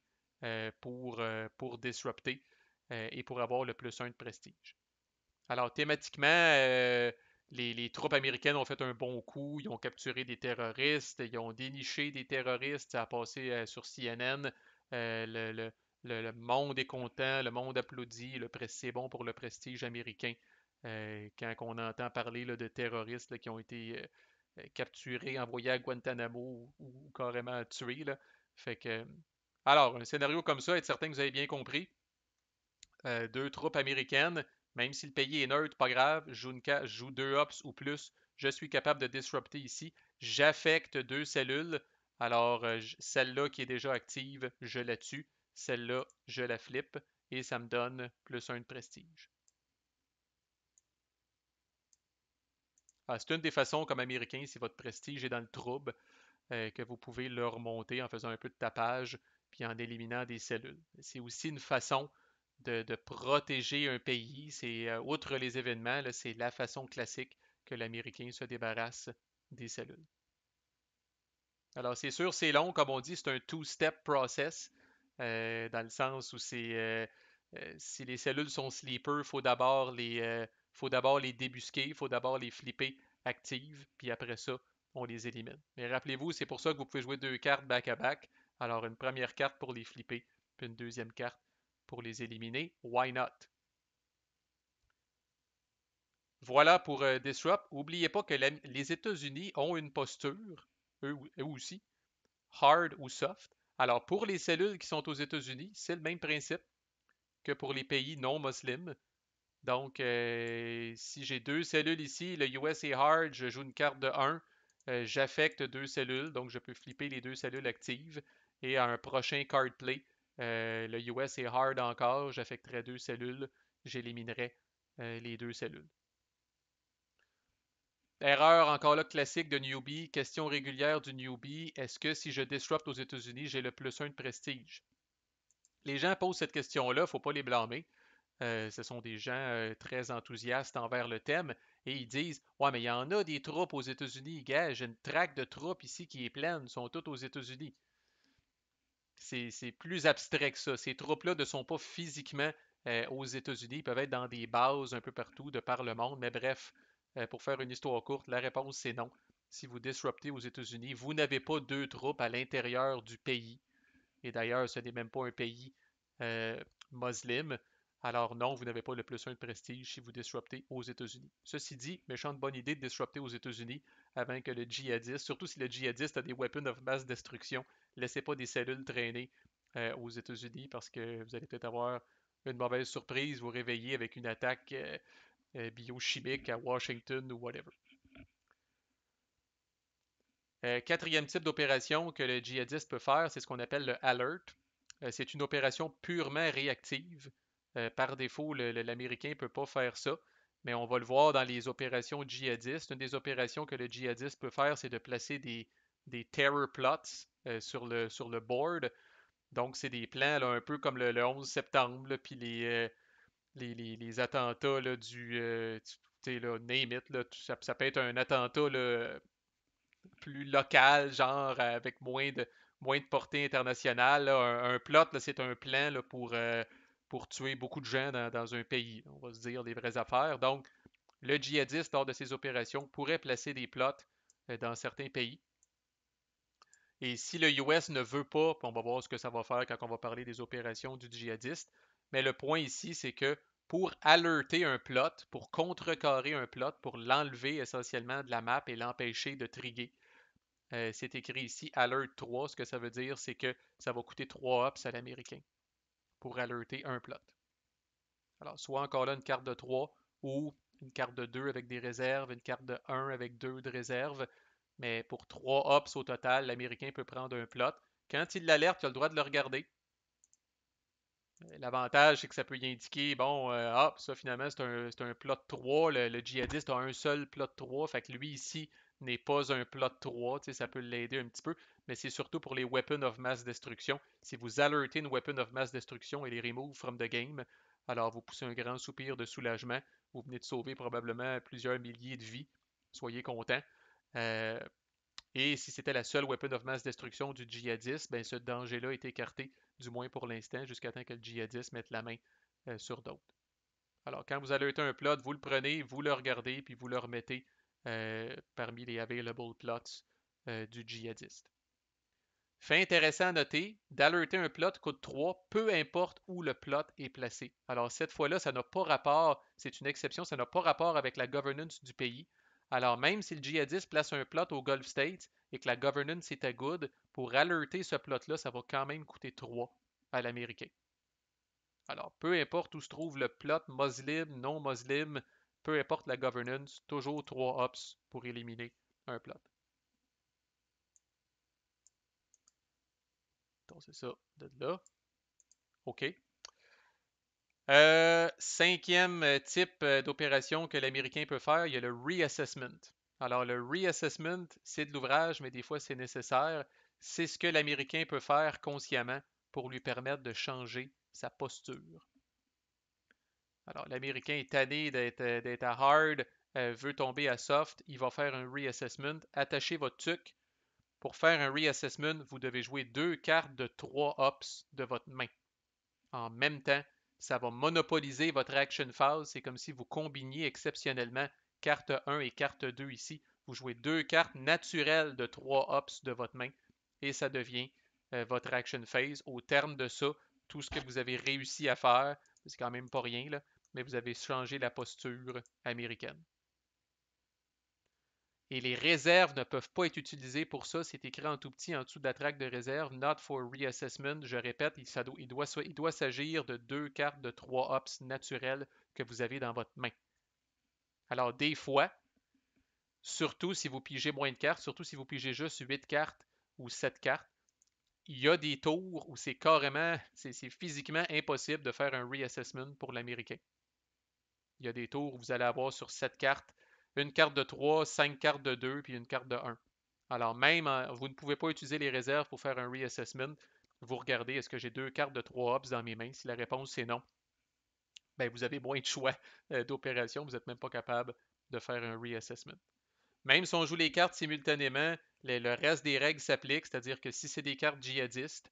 pour disrupter et pour avoir le plus un de prestige. Alors, thématiquement, les troupes américaines ont fait un bon coup. Ils ont capturé des terroristes. Ils ont déniché des terroristes. Ça a passé sur CNN. Le monde est content. Le monde applaudit. C'est bon pour le prestige américain. Quand on entend parler là, de terroristes là, qui ont été capturés, envoyés à Guantanamo ou carrément tués. Là. Fait que, alors, un scénario comme ça, être certain que vous avez bien compris. Deux troupes américaines, même si le pays est neutre, pas grave, je joue deux ops ou plus, je suis capable de disrupter ici. J'affecte deux cellules. Alors, celle-là qui est déjà active, je la tue. Celle-là, je la flippe et ça me donne plus un de prestige. C'est une des façons comme Américain, si votre prestige est dans le trouble, que vous pouvez le remonter en faisant un peu de tapage puis en éliminant des cellules. C'est aussi une façon de protéger un pays. C'est outre les événements, c'est la façon classique que l'Américain se débarrasse des cellules. Alors c'est sûr, c'est long, comme on dit, c'est un two-step process, dans le sens où si les cellules sont sleepers, faut d'abord les débusquer, il faut d'abord les flipper actives, puis après ça, on les élimine. Mais rappelez-vous, c'est pour ça que vous pouvez jouer deux cartes back-à-back. Alors, une première carte pour les flipper, puis une deuxième carte pour les éliminer. Why not? Voilà pour Disrupt. N'oubliez pas que les États-Unis ont une posture, eux aussi, hard ou soft. Alors, pour les cellules qui sont aux États-Unis, c'est le même principe que pour les pays non muslims. Donc, si j'ai deux cellules ici, le US est hard, je joue une carte de 1, j'affecte deux cellules, donc je peux flipper les deux cellules actives. Et à un prochain card play, le US est hard encore, j'affecterai deux cellules, j'éliminerai les deux cellules. Erreur encore là classique de newbie, question régulière du newbie, est-ce que si je disrupt aux États-Unis, j'ai le +1 de prestige? Les gens posent cette question-là, il ne faut pas les blâmer. Ce sont des gens très enthousiastes envers le thème et ils disent ouais, mais il y en a des troupes aux États-Unis, gars, j'ai une traque de troupes ici qui est pleine, sont toutes aux États-Unis. C'est plus abstrait que ça. Ces troupes-là ne sont pas physiquement aux États-Unis, ils peuvent être dans des bases un peu partout de par le monde, mais bref, pour faire une histoire courte, la réponse c'est non. Si vous disruptez aux États-Unis, vous n'avez pas deux troupes à l'intérieur du pays. Et d'ailleurs, ce n'est même pas un pays euh, musulman. Alors non, vous n'avez pas le +1 de prestige si vous disruptez aux États-Unis. Ceci dit, méchante bonne idée de disrupter aux États-Unis avant que le djihadiste, surtout si le djihadiste a des weapons of mass destruction, laissez pas des cellules traîner aux États-Unis parce que vous allez peut-être avoir une mauvaise surprise, vous réveiller avec une attaque biochimique à Washington ou whatever. Quatrième type d'opération que le djihadiste peut faire, c'est ce qu'on appelle le alert. C'est une opération purement réactive. Par défaut, l'Américain ne peut pas faire ça, mais on va le voir dans les opérations djihadistes. Une des opérations que le djihadiste peut faire, c'est de placer des terror plots sur le board. Donc, c'est des plans là, un peu comme le 11 septembre, là, puis les attentats là, tu sais, là, name it, là, ça peut être un attentat là, plus local, genre avec moins de portée internationale. Là. Un plot, c'est un plan là, pour tuer beaucoup de gens dans un pays. On va se dire les vraies affaires. Donc, le djihadiste, lors de ses opérations, pourrait placer des plots dans certains pays. Et si le US ne veut pas, on va voir ce que ça va faire quand on va parler des opérations du djihadiste, mais le point ici, c'est que pour alerter un plot, pour contrecarrer un plot, pour l'enlever essentiellement de la map et l'empêcher de triguer, c'est écrit ici Alert 3. Ce que ça veut dire, c'est que ça va coûter 3 hops à l'américain pour alerter un plot. Alors, soit encore là une carte de 3 ou une carte de 2 avec des réserves, une carte de 1 avec 2 de réserve. Mais pour 3 hops au total, l'américain peut prendre un plot. Quand il l'alerte, tu as le droit de le regarder. L'avantage, c'est que ça peut y indiquer, bon, ça finalement, c'est un plot 3. Le djihadiste a un seul plot 3. Fait que lui ici n'est pas un plot 3. Tu sais, ça peut l'aider un petit peu. Mais c'est surtout pour les weapons of mass destruction. Si vous alertez une weapon of mass destruction et les remove from the game, alors vous poussez un grand soupir de soulagement. Vous venez de sauver probablement plusieurs milliers de vies. Soyez contents. Euh, et si c'était la seule weapon of mass destruction du djihadiste, ben ce danger-là est écarté, du moins pour l'instant, jusqu'à temps que le djihadiste mette la main sur d'autres. Alors, quand vous alertez un plot, vous le prenez, vous le regardez, puis vous le remettez parmi les available plots du djihadiste. Fait intéressant à noter, d'alerter un plot coûte 3, peu importe où le plot est placé. Alors cette fois-là, ça n'a pas rapport, c'est une exception, ça n'a pas rapport avec la governance du pays. Alors même si le djihadiste place un plot au Gulf States et que la governance était good, pour alerter ce plot-là, ça va quand même coûter 3 à l'américain. Alors peu importe où se trouve le plot, muslim, non muslim, peu importe la governance, toujours 3 ops pour éliminer un plot. Donc c'est ça de là. OK. Cinquième type d'opération que l'Américain peut faire, il y a le reassessment. Alors, le reassessment, c'est de l'ouvrage, mais des fois, c'est nécessaire. C'est ce que l'Américain peut faire consciemment pour lui permettre de changer sa posture. Alors, l'Américain est tanné d'être à hard, veut tomber à soft, il va faire un reassessment. Attachez votre tuque. Pour faire un reassessment, vous devez jouer deux cartes de 3 ops de votre main en même temps. Ça va monopoliser votre action phase. C'est comme si vous combiniez exceptionnellement carte 1 et carte 2 ici. vous jouez 2 cartes naturelles de 3 hops de votre main et ça devient votre action phase. Au terme de ça, tout ce que vous avez réussi à faire, c'est quand même pas rien, là, mais vous avez changé la posture américaine. Et les réserves ne peuvent pas être utilisées pour ça. C'est écrit en tout petit en dessous de la traque de réserve. Not for reassessment. Je répète, il doit s'agir de 2 cartes de 3 hops naturelles que vous avez dans votre main. Alors, des fois, surtout si vous pigez moins de cartes, surtout si vous pigez juste 8 cartes ou 7 cartes, il y a des tours où c'est carrément, c'est physiquement impossible de faire un reassessment pour l'Américain. Il y a des tours où vous allez avoir sur 7 cartes, une carte de 3, 5 cartes de 2, puis une carte de 1. Alors même, vous ne pouvez pas utiliser les réserves pour faire un reassessment. Vous regardez, est-ce que j'ai 2 cartes de 3 hops dans mes mains? Si la réponse c'est non, ben, vous avez moins de choix d'opération. Vous n'êtes même pas capable de faire un reassessment. Même si on joue les cartes simultanément, le reste des règles s'appliquent, c'est-à-dire que si c'est des cartes djihadistes,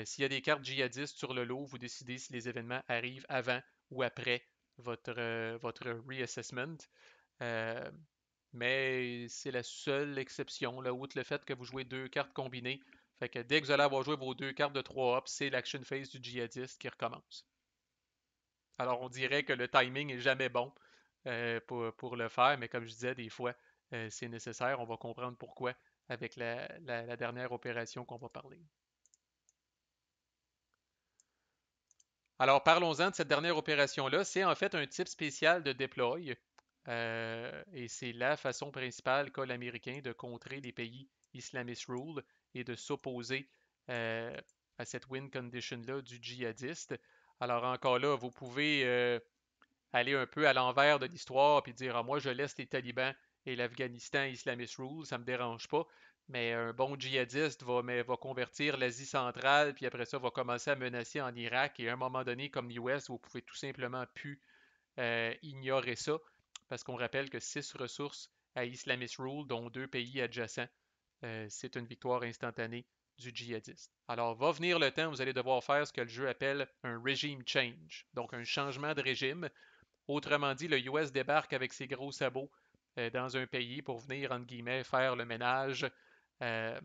s'il y a des cartes djihadistes sur le lot, vous décidez si les événements arrivent avant ou après votre reassessment. Euh, mais c'est la seule exception, là, outre le fait que vous jouez 2 cartes combinées. Fait que dès que vous allez avoir joué vos 2 cartes de 3 hops, c'est l'action phase du djihadiste qui recommence. Alors on dirait que le timing est jamais bon pour le faire, mais comme je disais, des fois, c'est nécessaire. On va comprendre pourquoi avec la dernière opération qu'on va parler. Alors parlons-en de cette dernière opération-là. C'est en fait un type spécial de deploy. Et c'est la façon principale qu'a l'Américain de contrer les pays islamist rule et de s'opposer à cette win condition-là du djihadiste. Alors encore là, vous pouvez aller un peu à l'envers de l'histoire puis dire ah, moi je laisse les talibans et l'Afghanistan islamist rule, ça me dérange pas. Mais un bon djihadiste va convertir l'Asie centrale, puis après ça va commencer à menacer en Irak. Et à un moment donné, comme l'US, vous pouvez tout simplement plus ignorer ça, parce qu'on rappelle que 6 ressources à Islamist Rule, dont 2 pays adjacents, c'est une victoire instantanée du djihadiste. Alors, va venir le temps où vous allez devoir faire ce que le jeu appelle un regime change, donc un changement de régime. Autrement dit, le US débarque avec ses gros sabots dans un pays pour venir, entre guillemets, faire le ménage, euh,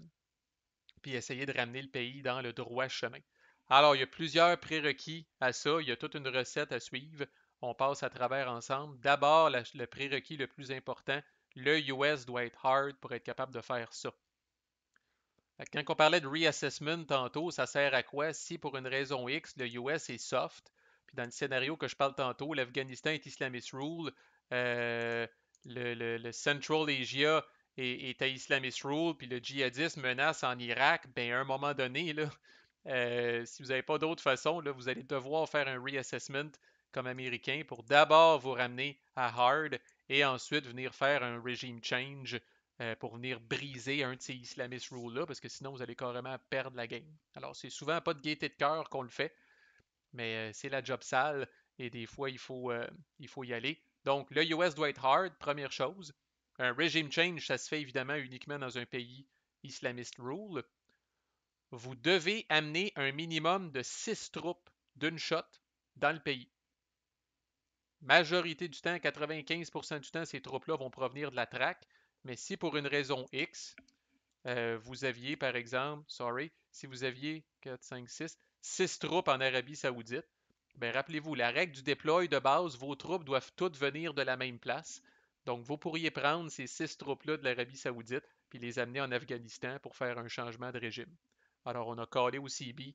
puis essayer de ramener le pays dans le droit chemin. Alors, il y a plusieurs prérequis à ça. Il y a toute une recette à suivre. On passe à travers ensemble. D'abord, le prérequis le plus important, le US doit être hard pour être capable de faire ça. Quand on parlait de reassessment tantôt, ça sert à quoi? Si pour une raison X, le US est soft, puis dans le scénario que je parle tantôt, l'Afghanistan est Islamist rule, euh, le Central Asia est à Islamist rule, puis le djihadisme menace en Irak, ben à un moment donné, là, si vous n'avez pas d'autre façon, là, vous allez devoir faire un reassessment comme Américain pour d'abord vous ramener à hard et ensuite venir faire un regime change pour venir briser un de ces islamist rules-là, parce que sinon vous allez carrément perdre la game. Alors, c'est souvent pas de gaieté de cœur qu'on le fait, mais c'est la job sale et des fois, il faut y aller. Donc, le US doit être hard, première chose. Un regime change, ça se fait évidemment uniquement dans un pays islamist rule. Vous devez amener un minimum de 6 troupes d'une shot dans le pays. Majorité du temps, 95% du temps, ces troupes-là vont provenir de la traque. Mais si pour une raison X, vous aviez, par exemple, si vous aviez 4, 5, 6 troupes en Arabie Saoudite, ben rappelez-vous, la règle du déploy de base, vos troupes doivent toutes venir de la même place. Donc, vous pourriez prendre ces 6 troupes-là de l'Arabie Saoudite puis les amener en Afghanistan pour faire un changement de régime. Alors, on a collé au CB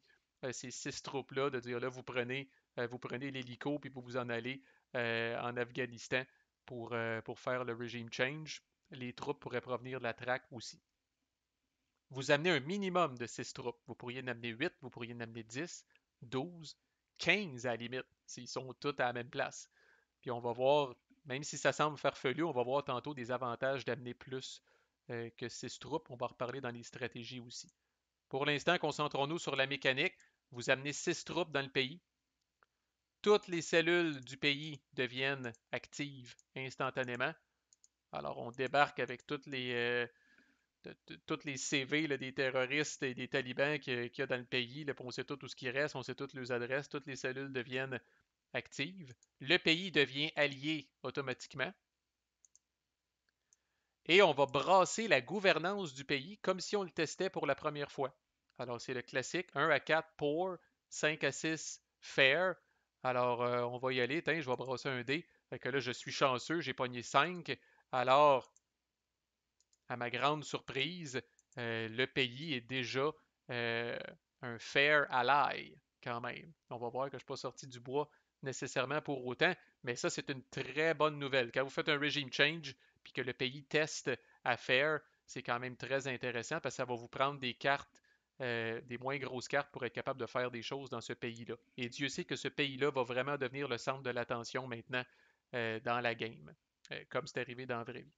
ces 6 troupes-là, de dire là, vous prenez l'hélico puis vous vous en allez en Afghanistan pour faire le regime change. Les troupes pourraient provenir de la traque aussi. Vous amenez un minimum de 6 troupes. Vous pourriez en amener 8, vous pourriez en amener 10, 12, 15 à la limite, s'ils sont tous à la même place. Puis on va voir, même si ça semble farfelu, on va voir tantôt des avantages d'amener plus que 6 troupes. On va reparler dans les stratégies aussi. Pour l'instant, concentrons-nous sur la mécanique. Vous amenez 6 troupes dans le pays. Toutes les cellules du pays deviennent actives instantanément. Alors, on débarque avec toutes les CV là, des terroristes et des talibans qu'il y a dans le pays. Là, on sait tout ce qui reste, on sait toutes les adresses, toutes les cellules deviennent actives. Le pays devient allié automatiquement. Et on va brasser la gouvernance du pays comme si on le testait pour la première fois. Alors, c'est le classique 1 à 4 pour, 5 à 6 fair. Alors, on va y aller. Tiens, je vais brasser un dé. Fait que là, je suis chanceux, j'ai pogné 5. Alors, à ma grande surprise, le pays est déjà euh, un fair ally, quand même. On va voir que je ne suis pas sorti du bois nécessairement pour autant, mais ça, c'est une très bonne nouvelle. Quand vous faites un regime change puis que le pays teste à fair, c'est quand même très intéressant parce que ça va vous prendre des cartes, des moins grosses cartes pour être capable de faire des choses dans ce pays-là. Et Dieu sait que ce pays-là va vraiment devenir le centre de l'attention maintenant dans la game, comme c'est arrivé dans la vraie vie.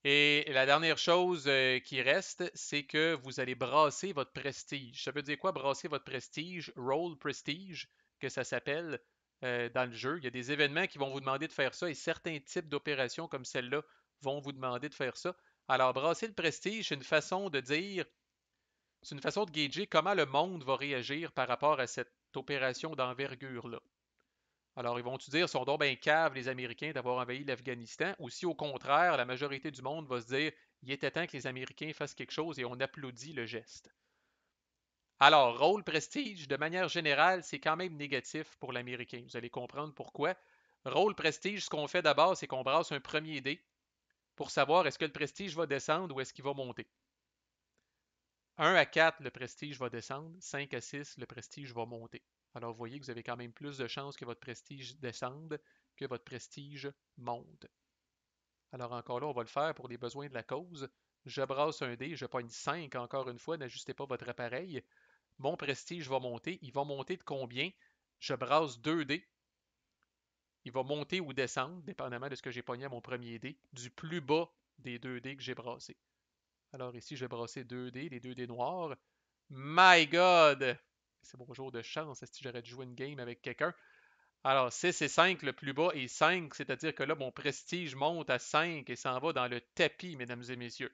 Et la dernière chose qui reste, c'est que vous allez brasser votre prestige. Ça veut dire quoi, brasser votre prestige? Roll Prestige, que ça s'appelle dans le jeu. Il y a des événements qui vont vous demander de faire ça et certains types d'opérations comme celle-là vont vous demander de faire ça. Alors, brasser le prestige, c'est une façon de dire, c'est une façon de gager comment le monde va réagir par rapport à cette opération d'envergure-là. Alors, ils vont-tu dire, sont donc bien caves, les Américains, d'avoir envahi l'Afghanistan, ou si au contraire, la majorité du monde va se dire, il était temps que les Américains fassent quelque chose et on applaudit le geste. Alors, rôle prestige, de manière générale, c'est quand même négatif pour l'Américain. Vous allez comprendre pourquoi. Rôle prestige, ce qu'on fait d'abord, c'est qu'on brasse un premier dé pour savoir est-ce que le prestige va descendre ou est-ce qu'il va monter. 1 à 4, le prestige va descendre. 5 à 6, le prestige va monter. Alors, vous voyez que vous avez quand même plus de chances que votre prestige descende que votre prestige monte. Alors, encore là, on va le faire pour les besoins de la cause. Je brasse un dé, je pogne 5 encore une fois, n'ajustez pas votre appareil. Mon prestige va monter. Il va monter de combien? Je brasse 2 dés. Il va monter ou descendre, dépendamment de ce que j'ai pogné à mon premier dé, du plus bas des 2 dés que j'ai brassés. Alors ici, je vais brasser 2 dés, les 2 dés noirs. My God! C'est mon jour de chance, si j'aurais dû jouer une game avec quelqu'un. Alors, 6 et 5, le plus bas, et 5, c'est-à-dire que là, mon prestige monte à 5 et s'en va dans le tapis, mesdames et messieurs.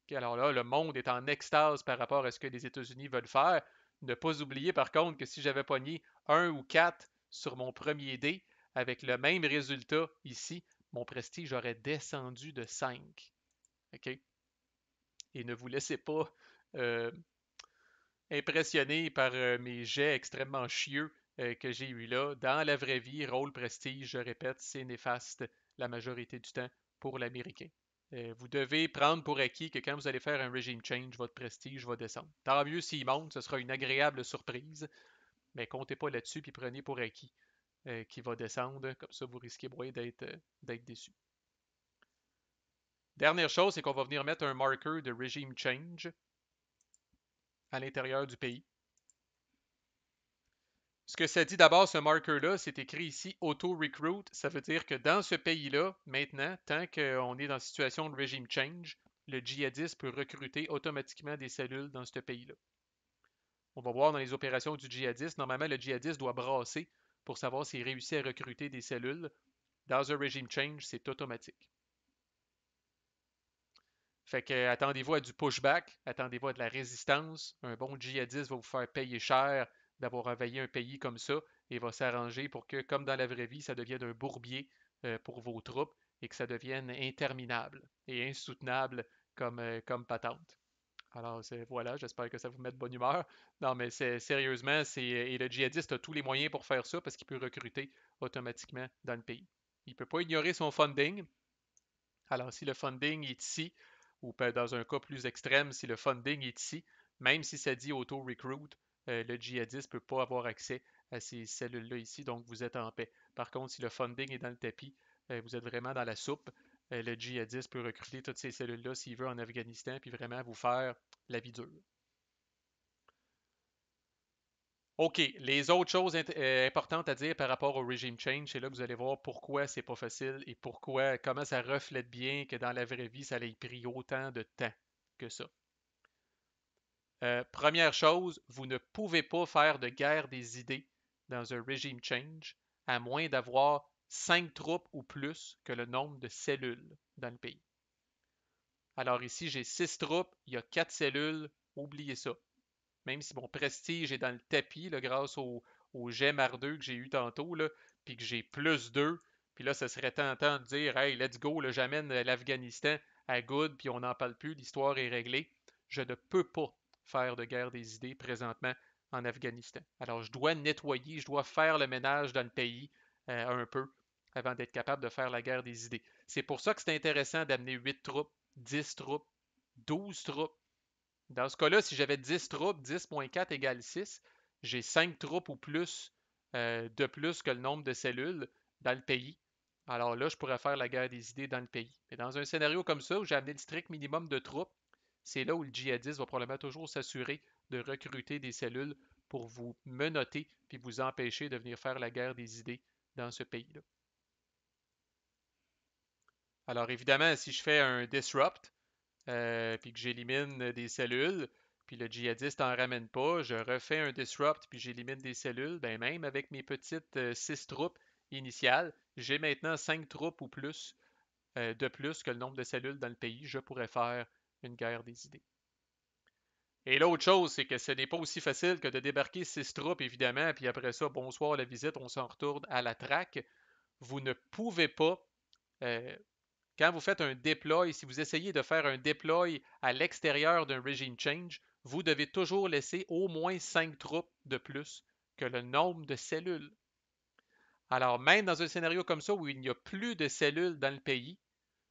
Okay, alors là, le monde est en extase par rapport à ce que les États-Unis veulent faire. Ne pas oublier, par contre, que si j'avais pogné 1 ou 4 sur mon premier dé, avec le même résultat ici, mon prestige aurait descendu de 5. OK? Et ne vous laissez pas euh, impressionné par mes jets extrêmement chieux que j'ai eu là. Dans la vraie vie, rôle prestige, je répète, c'est néfaste la majorité du temps pour l'Américain. Vous devez prendre pour acquis que quand vous allez faire un regime change, votre prestige va descendre. Tant mieux s'il monte, ce sera une agréable surprise, mais comptez pas là-dessus puis prenez pour acquis qu'il va descendre. Comme ça, vous risquez moins d'être déçu. Dernière chose, c'est qu'on va venir mettre un marker de regime change à l'intérieur du pays. Ce que ça dit d'abord, ce marker-là, c'est écrit ici Auto-Recruit. Ça veut dire que dans ce pays-là, maintenant, tant qu'on est dans la situation de régime change, le djihadiste peut recruter automatiquement des cellules dans ce pays-là. On va voir dans les opérations du djihadiste, normalement, le djihadiste doit brasser pour savoir s'il réussit à recruter des cellules. Dans un régime change, c'est automatique. Fait que attendez-vous à du pushback, attendez-vous à de la résistance. Un bon djihadiste va vous faire payer cher d'avoir envahi un pays comme ça et va s'arranger pour que, comme dans la vraie vie, ça devienne un bourbier pour vos troupes et que ça devienne interminable et insoutenable comme patente. Alors voilà, j'espère que ça vous met de bonne humeur. Non, mais sérieusement, et le djihadiste a tous les moyens pour faire ça parce qu'il peut recruter automatiquement dans le pays. Il ne peut pas ignorer son funding, alors, si le funding est ici, ou dans un cas plus extrême, si le funding est ici, même si ça dit auto-recruit, le djihadiste ne peut pas avoir accès à ces cellules-là ici, donc vous êtes en paix. Par contre, si le funding est dans le tapis, vous êtes vraiment dans la soupe. Le djihadiste peut recruter toutes ces cellules-là s'il veut en Afghanistan, puis vraiment vous faire la vie dure. OK, les autres choses importantes à dire par rapport au regime change, c'est là que vous allez voir pourquoi c'est pas facile et comment ça reflète bien que dans la vraie vie, ça ait pris autant de temps que ça. Première chose, vous ne pouvez pas faire de guerre des idées dans un regime change à moins d'avoir 5 troupes ou plus que le nombre de cellules dans le pays. Alors ici, j'ai 6 troupes, il y a 4 cellules, oubliez ça. Même si mon prestige est dans le tapis, là, grâce au jet mardeux que j'ai eu tantôt, là, puis que j'ai plus 2, Puis là, ce serait tentant de dire, hey, let's go, là, j'amène l'Afghanistan à good, puis on n'en parle plus, l'histoire est réglée. Je ne peux pas faire de guerre des idées présentement en Afghanistan. Alors, je dois nettoyer, je dois faire le ménage dans le pays un peu avant d'être capable de faire la guerre des idées. C'est pour ça que c'est intéressant d'amener 8 troupes, 10 troupes, 12 troupes. Dans ce cas-là, si j'avais 10 troupes, 10,4 égale 6, j'ai 5 troupes ou plus de plus que le nombre de cellules dans le pays. Alors là, je pourrais faire la guerre des idées dans le pays. Mais dans un scénario comme ça, où j'ai amené le strict minimum de troupes, c'est là où le djihadiste va probablement toujours s'assurer de recruter des cellules pour vous menotter puis vous empêcher de venir faire la guerre des idées dans ce pays-là. Alors évidemment, si je fais un disrupt, puis que j'élimine des cellules, puis le djihadiste en ramène pas, je refais un disrupt, puis j'élimine des cellules, ben même avec mes petites 6 troupes initiales, j'ai maintenant 5 troupes ou plus de plus que le nombre de cellules dans le pays, je pourrais faire une guerre des idées. Et l'autre chose, c'est que ce n'est pas aussi facile que de débarquer 6 troupes, évidemment, puis après ça, bonsoir la visite, on s'en retourne à la traque. Vous ne pouvez pas euh, quand vous faites un deploy, si vous essayez de faire un deploy à l'extérieur d'un regime change, vous devez toujours laisser au moins 5 troupes de plus que le nombre de cellules. Alors même dans un scénario comme ça où il n'y a plus de cellules dans le pays,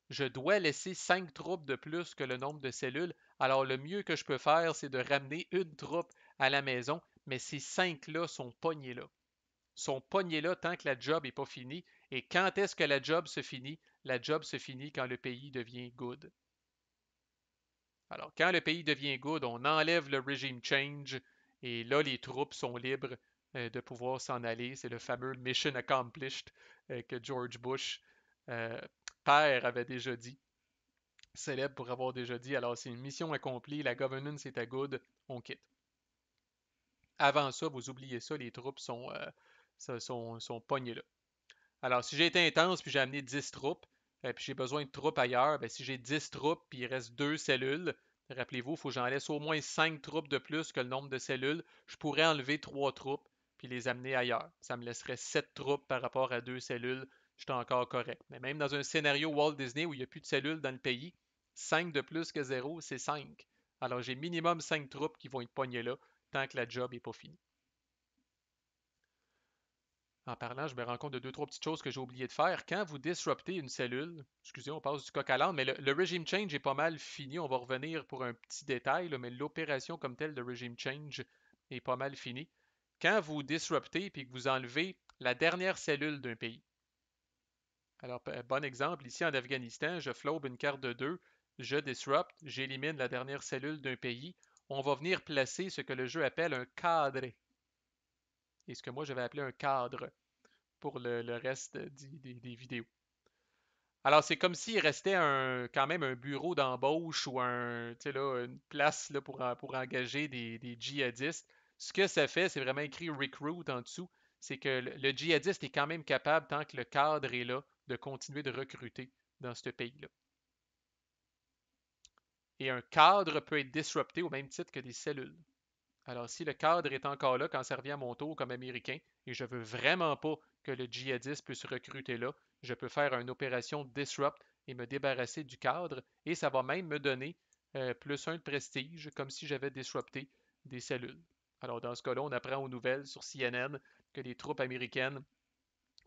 je dois laisser 5 troupes de plus que le nombre de cellules. Alors le mieux que je peux faire, c'est de ramener une troupe à la maison, mais ces 5-là sont pognés là. Sont pognés là tant que la job n'est pas finie. Et quand est-ce que la job se finit? La job se finit quand le pays devient good. Alors, quand le pays devient good, on enlève le regime change et là, les troupes sont libres de pouvoir s'en aller. C'est le fameux mission accomplished que George Bush, euh, père, avait déjà dit, célèbre pour avoir déjà dit. Alors, c'est une mission accomplie, la governance est à good, on quitte. Avant ça, vous oubliez ça, les troupes sont pognées là. Alors, si j'ai été intense puis j'ai amené 10 troupes, puis j'ai besoin de troupes ailleurs, ben, si j'ai 10 troupes puis il reste 2 cellules, rappelez-vous, il faut que j'en laisse au moins 5 troupes de plus que le nombre de cellules. Je pourrais enlever 3 troupes puis les amener ailleurs. Ça me laisserait 7 troupes par rapport à 2 cellules. Je suis encore correct. Mais même dans un scénario Walt Disney où il n'y a plus de cellules dans le pays, 5 de plus que 0, c'est 5. Alors j'ai minimum 5 troupes qui vont être pognées là tant que la job n'est pas finie. En parlant, je me rends compte de deux, trois petites choses que j'ai oublié de faire. Quand vous disruptez une cellule, excusez, on passe du coq à l'âne, mais le regime change est pas mal fini. On va revenir pour un petit détail, là, mais l'opération comme telle de regime change est pas mal finie. Quand vous disruptez et que vous enlevez la dernière cellule d'un pays. Alors, bon exemple, ici en Afghanistan, je flobe une carte de 2, je disrupt, j'élimine la dernière cellule d'un pays. On va venir placer ce que le jeu appelle un cadre. Et ce que moi, je vais appeler un cadre pour le reste des vidéos. Alors, c'est comme s'il restait quand même un bureau d'embauche ou une place là, pour engager des djihadistes. Ce que ça fait, c'est vraiment écrit recruit en dessous. C'est que le djihadiste est quand même capable, tant que le cadre est là, de continuer de recruter dans ce pays-là. Et un cadre peut être disrupté au même titre que des cellules. Alors, si le cadre est encore là quand ça revient à mon tour comme Américain, et je veux vraiment pas que le djihadiste puisse recruter là, je peux faire une opération disrupt et me débarrasser du cadre, et ça va même me donner plus un de prestige, comme si j'avais disrupté des cellules. Alors, dans ce cas-là, on apprend aux nouvelles sur CNN que les troupes américaines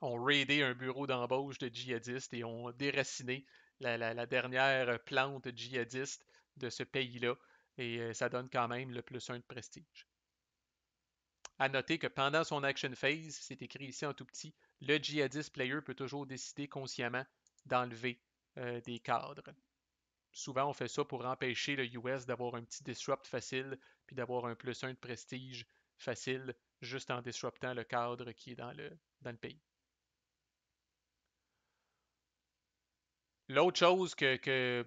ont raidé un bureau d'embauche de djihadistes et ont déraciné la dernière plante djihadiste de ce pays-là. Et ça donne quand même le plus un de prestige. À noter que pendant son action phase, c'est écrit ici en tout petit, le djihadist player peut toujours décider consciemment d'enlever des cadres. Souvent, on fait ça pour empêcher le US d'avoir un petit disrupt facile, puis d'avoir un plus un de prestige facile, juste en disruptant le cadre qui est dans le pays. L'autre chose que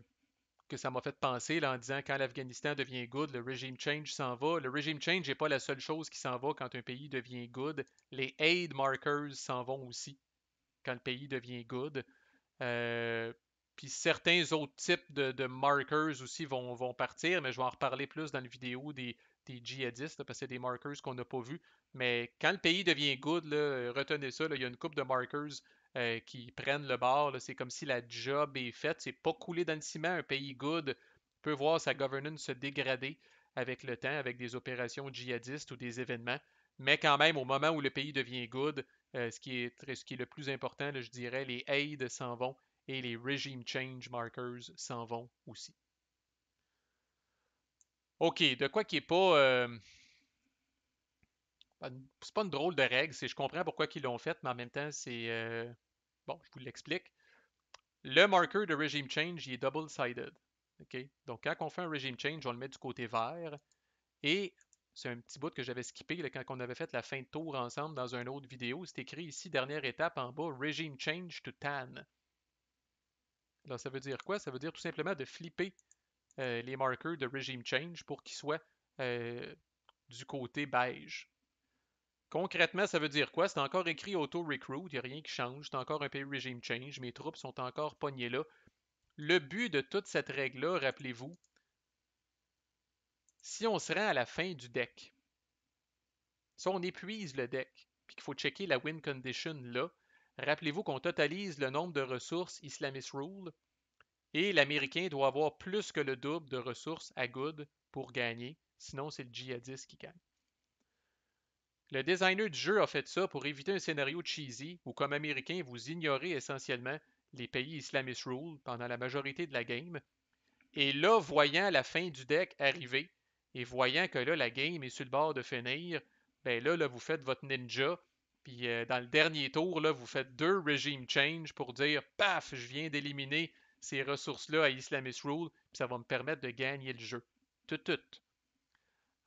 ça m'a fait penser là, en disant quand l'Afghanistan devient good, le regime change s'en va. Le regime change n'est pas la seule chose qui s'en va quand un pays devient good. Les aid markers s'en vont aussi quand le pays devient good. Euh, Puis certains autres types de markers aussi vont partir, mais je vais en reparler plus dans la vidéo des djihadistes, là, parce que c'est des markers qu'on n'a pas vus. Mais quand le pays devient good, là, retenez ça, là, il y a une couple de markers qui prennent le bord. Là. C'est comme si la job est faite. C'est pas coulé dans le ciment. Un pays good peut voir sa governance se dégrader avec le temps, avec des opérations djihadistes ou des événements. Mais quand même, au moment où le pays devient good, ce qui est le plus important, là, je dirais, les aides s'en vont et les regime change markers s'en vont aussi. OK, de quoi qui est pas. C'est pas une drôle de règle, c'est je comprends pourquoi ils l'ont fait, mais en même temps, c'est. Bon, je vous l'explique. Le marker de regime change, il est double-sided. OK? Donc, quand on fait un regime change, on le met du côté vert. Et c'est un petit bout que j'avais skippé là, quand on avait fait la fin de tour ensemble dans une autre vidéo. C'est écrit ici, dernière étape en bas, regime change to tan. Alors, ça veut dire quoi? Ça veut dire tout simplement de flipper les markers de regime change pour qu'ils soient euh, du côté beige. Concrètement, ça veut dire quoi? C'est encore écrit auto-recruit, il n'y a rien qui change, c'est encore un pays regime change, mes troupes sont encore pognées là. Le but de toute cette règle-là, rappelez-vous, si on se rend à la fin du deck, si on épuise le deck, puis qu'il faut checker la win condition là, rappelez-vous qu'on totalise le nombre de ressources Islamist Rule et l'Américain doit avoir plus que le double de ressources à good pour gagner, sinon c'est le djihadiste qui gagne. Le designer du jeu a fait ça pour éviter un scénario cheesy où, comme Américain, vous ignorez essentiellement les pays Islamist Rule pendant la majorité de la game. Et là, voyant la fin du deck arriver et voyant que là, la game est sur le bord de finir, ben là, vous faites votre ninja. Puis dans le dernier tour, là, vous faites 2 regime change pour dire paf, je viens d'éliminer ces ressources-là à Islamist Rule, puis ça va me permettre de gagner le jeu. Tout.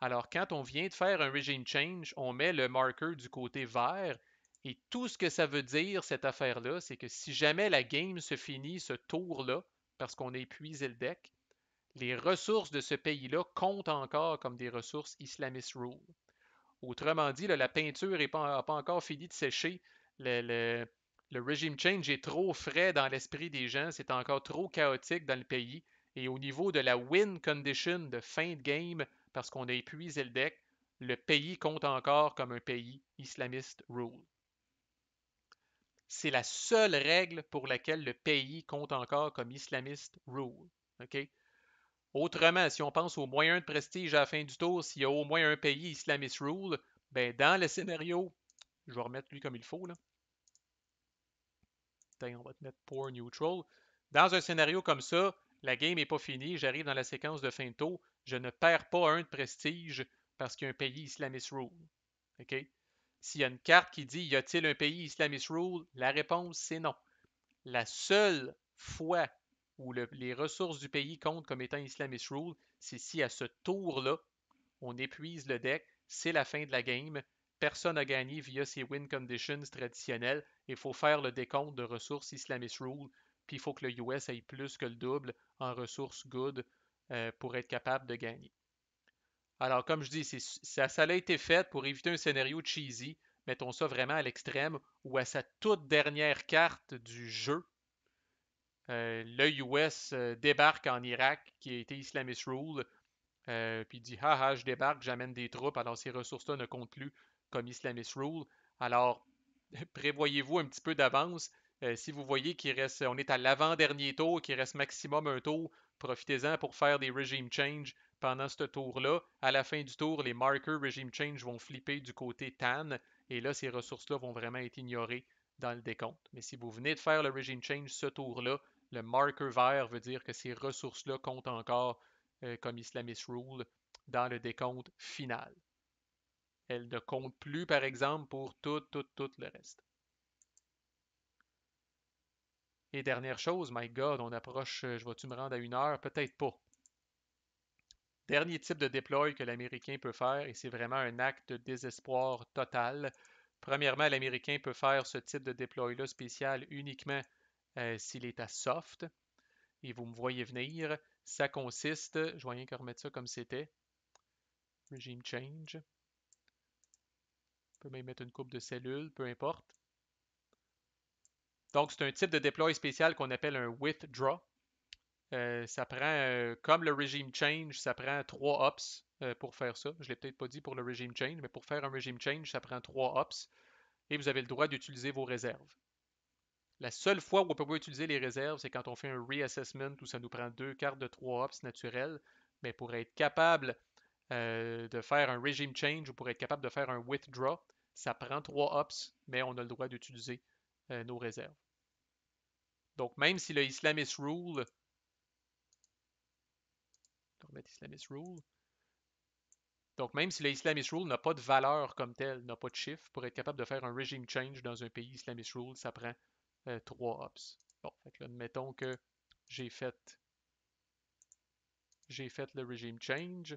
Alors, quand on vient de faire un regime change, on met le marker du côté vert. Et tout ce que ça veut dire, cette affaire-là, c'est que si jamais la game se finit ce tour-là, parce qu'on a épuisé le deck, les ressources de ce pays-là comptent encore comme des ressources Islamist Rule. Autrement dit, là, la peinture n'a pas encore fini de sécher. Le, le, le regime change est trop frais dans l'esprit des gens. C'est encore trop chaotique dans le pays. Et au niveau de la win condition de fin de game, parce qu'on a épuisé le deck, le pays compte encore comme un pays islamiste rule. C'est la seule règle pour laquelle le pays compte encore comme islamiste rule. OK? Autrement, si on pense au moyen de prestige à la fin du tour, s'il y a au moins un pays islamiste rule, ben dans le scénario, je vais remettre lui comme il faut, là. On va te mettre poor neutral. Dans un scénario comme ça, la game n'est pas finie, j'arrive dans la séquence de fin de tour, je ne perds pas un de prestige parce qu'il y a un pays islamiste rule. OK? S'il y a une carte qui dit y a-t-il un pays islamiste rule, la réponse c'est non. La seule fois où les ressources du pays comptent comme étant islamiste rule, c'est si à ce tour-là, on épuise le deck, c'est la fin de la game. Personne n'a gagné via ses win conditions traditionnelles. Il faut faire le décompte de ressources Islamist Rule. Puis il faut que le US ait plus que le double en ressources good pour être capable de gagner. Alors, comme je dis, ça a été fait pour éviter un scénario cheesy. Mettons ça vraiment à l'extrême, ou à sa toute dernière carte du jeu, le US débarque en Irak, qui a été Islamist Rule, puis il dit ah, je débarque, j'amène des troupes, alors ces ressources-là ne comptent plus comme Islamist Rule. Alors, prévoyez-vous un petit peu d'avance. Si vous voyez on est à l'avant-dernier tour, qu'il reste maximum un tour, profitez-en pour faire des regime change pendant ce tour-là. À la fin du tour, les markers regime change vont flipper du côté tan, et là, ces ressources-là vont vraiment être ignorées dans le décompte. Mais si vous venez de faire le regime change ce tour-là, le marker vert veut dire que ces ressources-là comptent encore comme Islamist Rule dans le décompte final. Elle ne compte plus, par exemple, pour tout le reste. Et dernière chose, my God, on approche, je vais-tu me rendre à 1 heure? Peut-être pas. Dernier type de déploy que l'Américain peut faire, et c'est vraiment un acte de désespoir total. Premièrement, l'Américain peut faire ce type de déploy-là spécial uniquement s'il est à soft. Et vous me voyez venir. Ça consiste, je vais rien que remettre ça comme c'était. Regime change. On peut même mettre une coupe de cellules, peu importe. Donc, c'est un type de déploy spécial qu'on appelle un withdraw. Ça prend, comme le regime change, ça prend 3 hops pour faire ça. Je ne l'ai peut-être pas dit pour le regime change, mais pour faire un regime change, ça prend 3 hops et vous avez le droit d'utiliser vos réserves. La seule fois où on ne peut pas utiliser les réserves, c'est quand on fait un reassessment où ça nous prend 2 cartes de 3 hops naturels. Mais pour être capable de faire un regime change ou pour être capable de faire un withdraw, ça prend 3 hops, mais on a le droit d'utiliser nos réserves. Donc même si le Islamist Rule, on va mettre Islamist Rule, donc même si le Islamist Rule n'a pas de valeur comme telle, n'a pas de chiffre, pour être capable de faire un regime change dans un pays Islamist Rule, ça prend 3 hops. Bon, fait que là, admettons que j'ai fait, j'ai fait le regime change.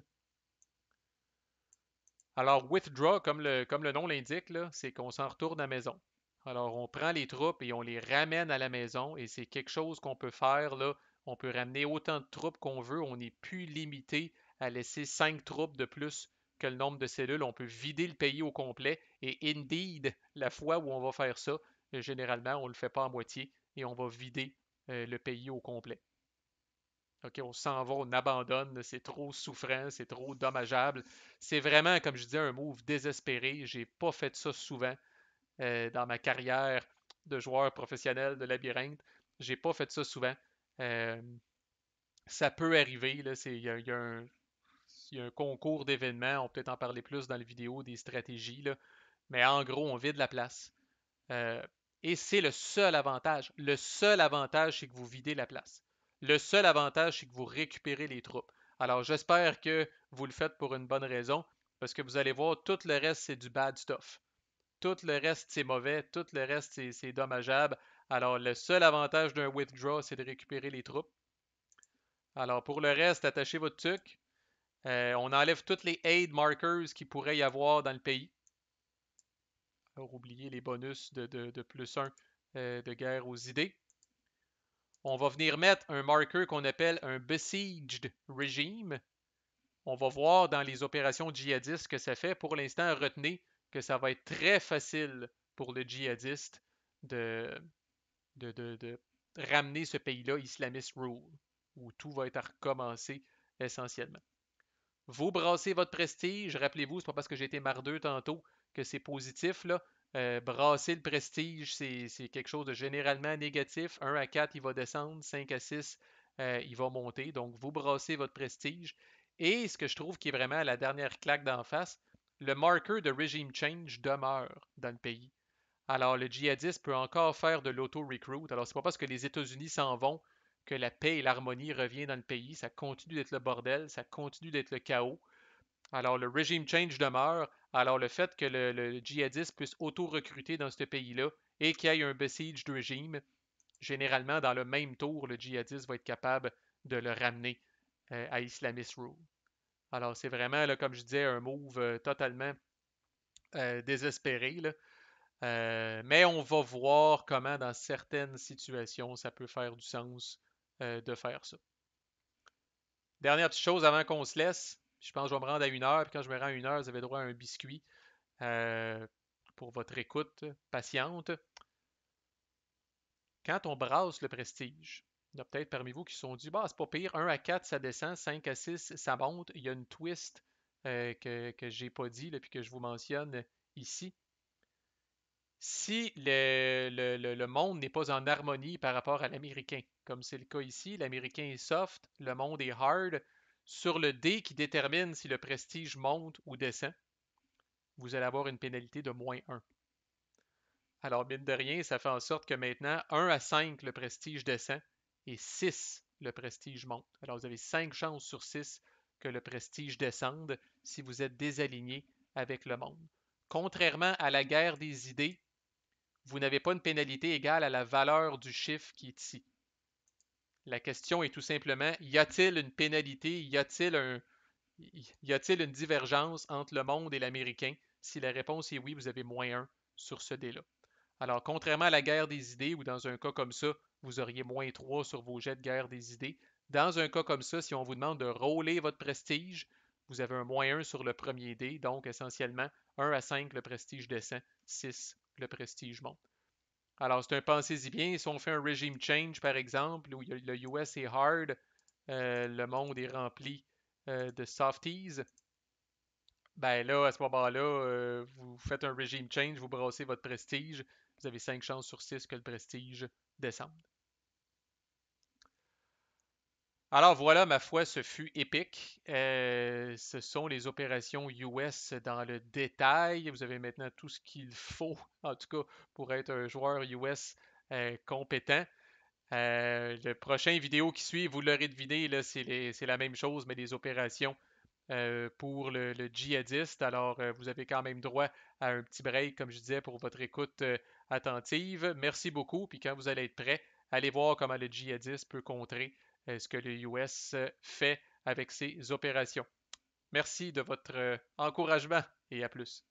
Alors, withdraw, comme le nom l'indique, là, c'est qu'on s'en retourne à la maison. Alors, on prend les troupes et on les ramène à la maison et c'est quelque chose qu'on peut faire, là. On peut ramener autant de troupes qu'on veut. On n'est plus limité à laisser 5 troupes de plus que le nombre de cellules. On peut vider le pays au complet. Et indeed, la fois où on va faire ça, généralement, on ne le fait pas à moitié et on va vider le pays au complet. OK, on s'en va, on abandonne, c'est trop souffrant, c'est trop dommageable. C'est vraiment, comme je disais, un move désespéré. J'ai pas fait ça souvent dans ma carrière de joueur professionnel de labyrinthe. J'ai pas fait ça souvent. Euh, Ça peut arriver, là, il y a un concours d'événements, on peut peut-être en parler plus dans la vidéo, des stratégies, là. Mais en gros, on vide la place. Euh, et c'est le seul avantage. Le seul avantage, c'est que vous videz la place. Le seul avantage, c'est que vous récupérez les troupes. Alors, j'espère que vous le faites pour une bonne raison, parce que vous allez voir, tout le reste, c'est du bad stuff. Tout le reste, c'est mauvais. Tout le reste, c'est dommageable. Alors, le seul avantage d'un withdraw, c'est de récupérer les troupes. Alors, pour le reste, attachez votre tuque. On enlève toutes les aid markers qu'il pourrait y avoir dans le pays. Alors, oubliez les bonus de plus 1 de guerre aux idées. On va venir mettre un marker qu'on appelle un besieged regime. On va voir dans les opérations djihadistes ce que ça fait. Pour l'instant, retenez que ça va être très facile pour le djihadiste de, de ramener ce pays-là islamist rule, où tout va être à recommencer essentiellement. Vous brassez votre prestige. Rappelez-vous, c'est pas parce que j'ai été mardeux tantôt que c'est positif, là. Brasser le prestige, c'est quelque chose de généralement négatif. 1 à 4, il va descendre. 5 à 6, il va monter. Donc, vous brassez votre prestige. Et ce que je trouve qui est vraiment la dernière claque d'en face, le marker de regime change demeure dans le pays. Alors, le djihadiste peut encore faire de l'auto-recruit. Alors, c'est pas parce que les États-Unis s'en vont que la paix et l'harmonie reviennent dans le pays. Ça continue d'être le bordel, ça continue d'être le chaos. Alors, le regime change demeure. Alors, le fait que le djihadiste puisse auto-recruter dans ce pays-là et qu'il y ait un besiege de régime, généralement, dans le même tour, le djihadiste va être capable de le ramener à Islamist Rule. Alors, c'est vraiment, là, comme je disais, un move totalement désespéré, là. Mais on va voir comment, dans certaines situations, ça peut faire du sens de faire ça. Dernière petite chose avant qu'on se laisse. Je pense que je vais me rendre à 1 heure. Puis quand je me rends à 1 heure, vous avez droit à un biscuit pour votre écoute patiente. Quand on brasse le prestige, il y en a peut-être parmi vous qui se sont dit, bah, c'est pas pire, 1 à 4, ça descend, 5 à 6, ça monte. Il y a une twist que je n'ai pas dit, puis que je vous mentionne ici. Si le monde n'est pas en harmonie par rapport à l'américain, comme c'est le cas ici, l'américain est soft, le monde est hard, sur le dé qui détermine si le prestige monte ou descend, vous allez avoir une pénalité de -1. Alors, mine de rien, ça fait en sorte que maintenant, 1 à 5, le prestige descend et 6, le prestige monte. Alors, vous avez 5 chances sur 6 que le prestige descende si vous êtes désaligné avec le monde. Contrairement à la guerre des idées, vous n'avez pas une pénalité égale à la valeur du chiffre qui est ici. La question est tout simplement, y a-t-il une pénalité, y a-t-il une divergence entre le monde et l'américain? Si la réponse est oui, vous avez -1 sur ce dé-là. Alors, contrairement à la guerre des idées, où dans un cas comme ça, vous auriez -3 sur vos jets de guerre des idées, dans un cas comme ça, si on vous demande de rouler votre prestige, vous avez un -1 sur le premier dé, donc essentiellement 1 à 5, le prestige descend, 6, le prestige monte. Alors, c'est un pensez-y bien. Si on fait un regime change, par exemple, où le US est hard, le monde est rempli de softies, Ben là, à ce moment-là, vous faites un regime change, vous brassez votre prestige. Vous avez 5 chances sur 6 que le prestige descende. Alors voilà, ma foi, ce fut épique. Ce sont les opérations US dans le détail. Vous avez maintenant tout ce qu'il faut, en tout cas, pour être un joueur US compétent. Le prochain vidéo qui suit, vous l'aurez deviné, là, c'est la même chose, mais des opérations pour le djihadiste. Alors, vous avez quand même droit à un petit break, comme je disais, pour votre écoute attentive. Merci beaucoup. Puis quand vous allez être prêt, allez voir comment le djihadiste peut contrer ce que le US fait avec ses opérations. Merci de votre encouragement et à plus.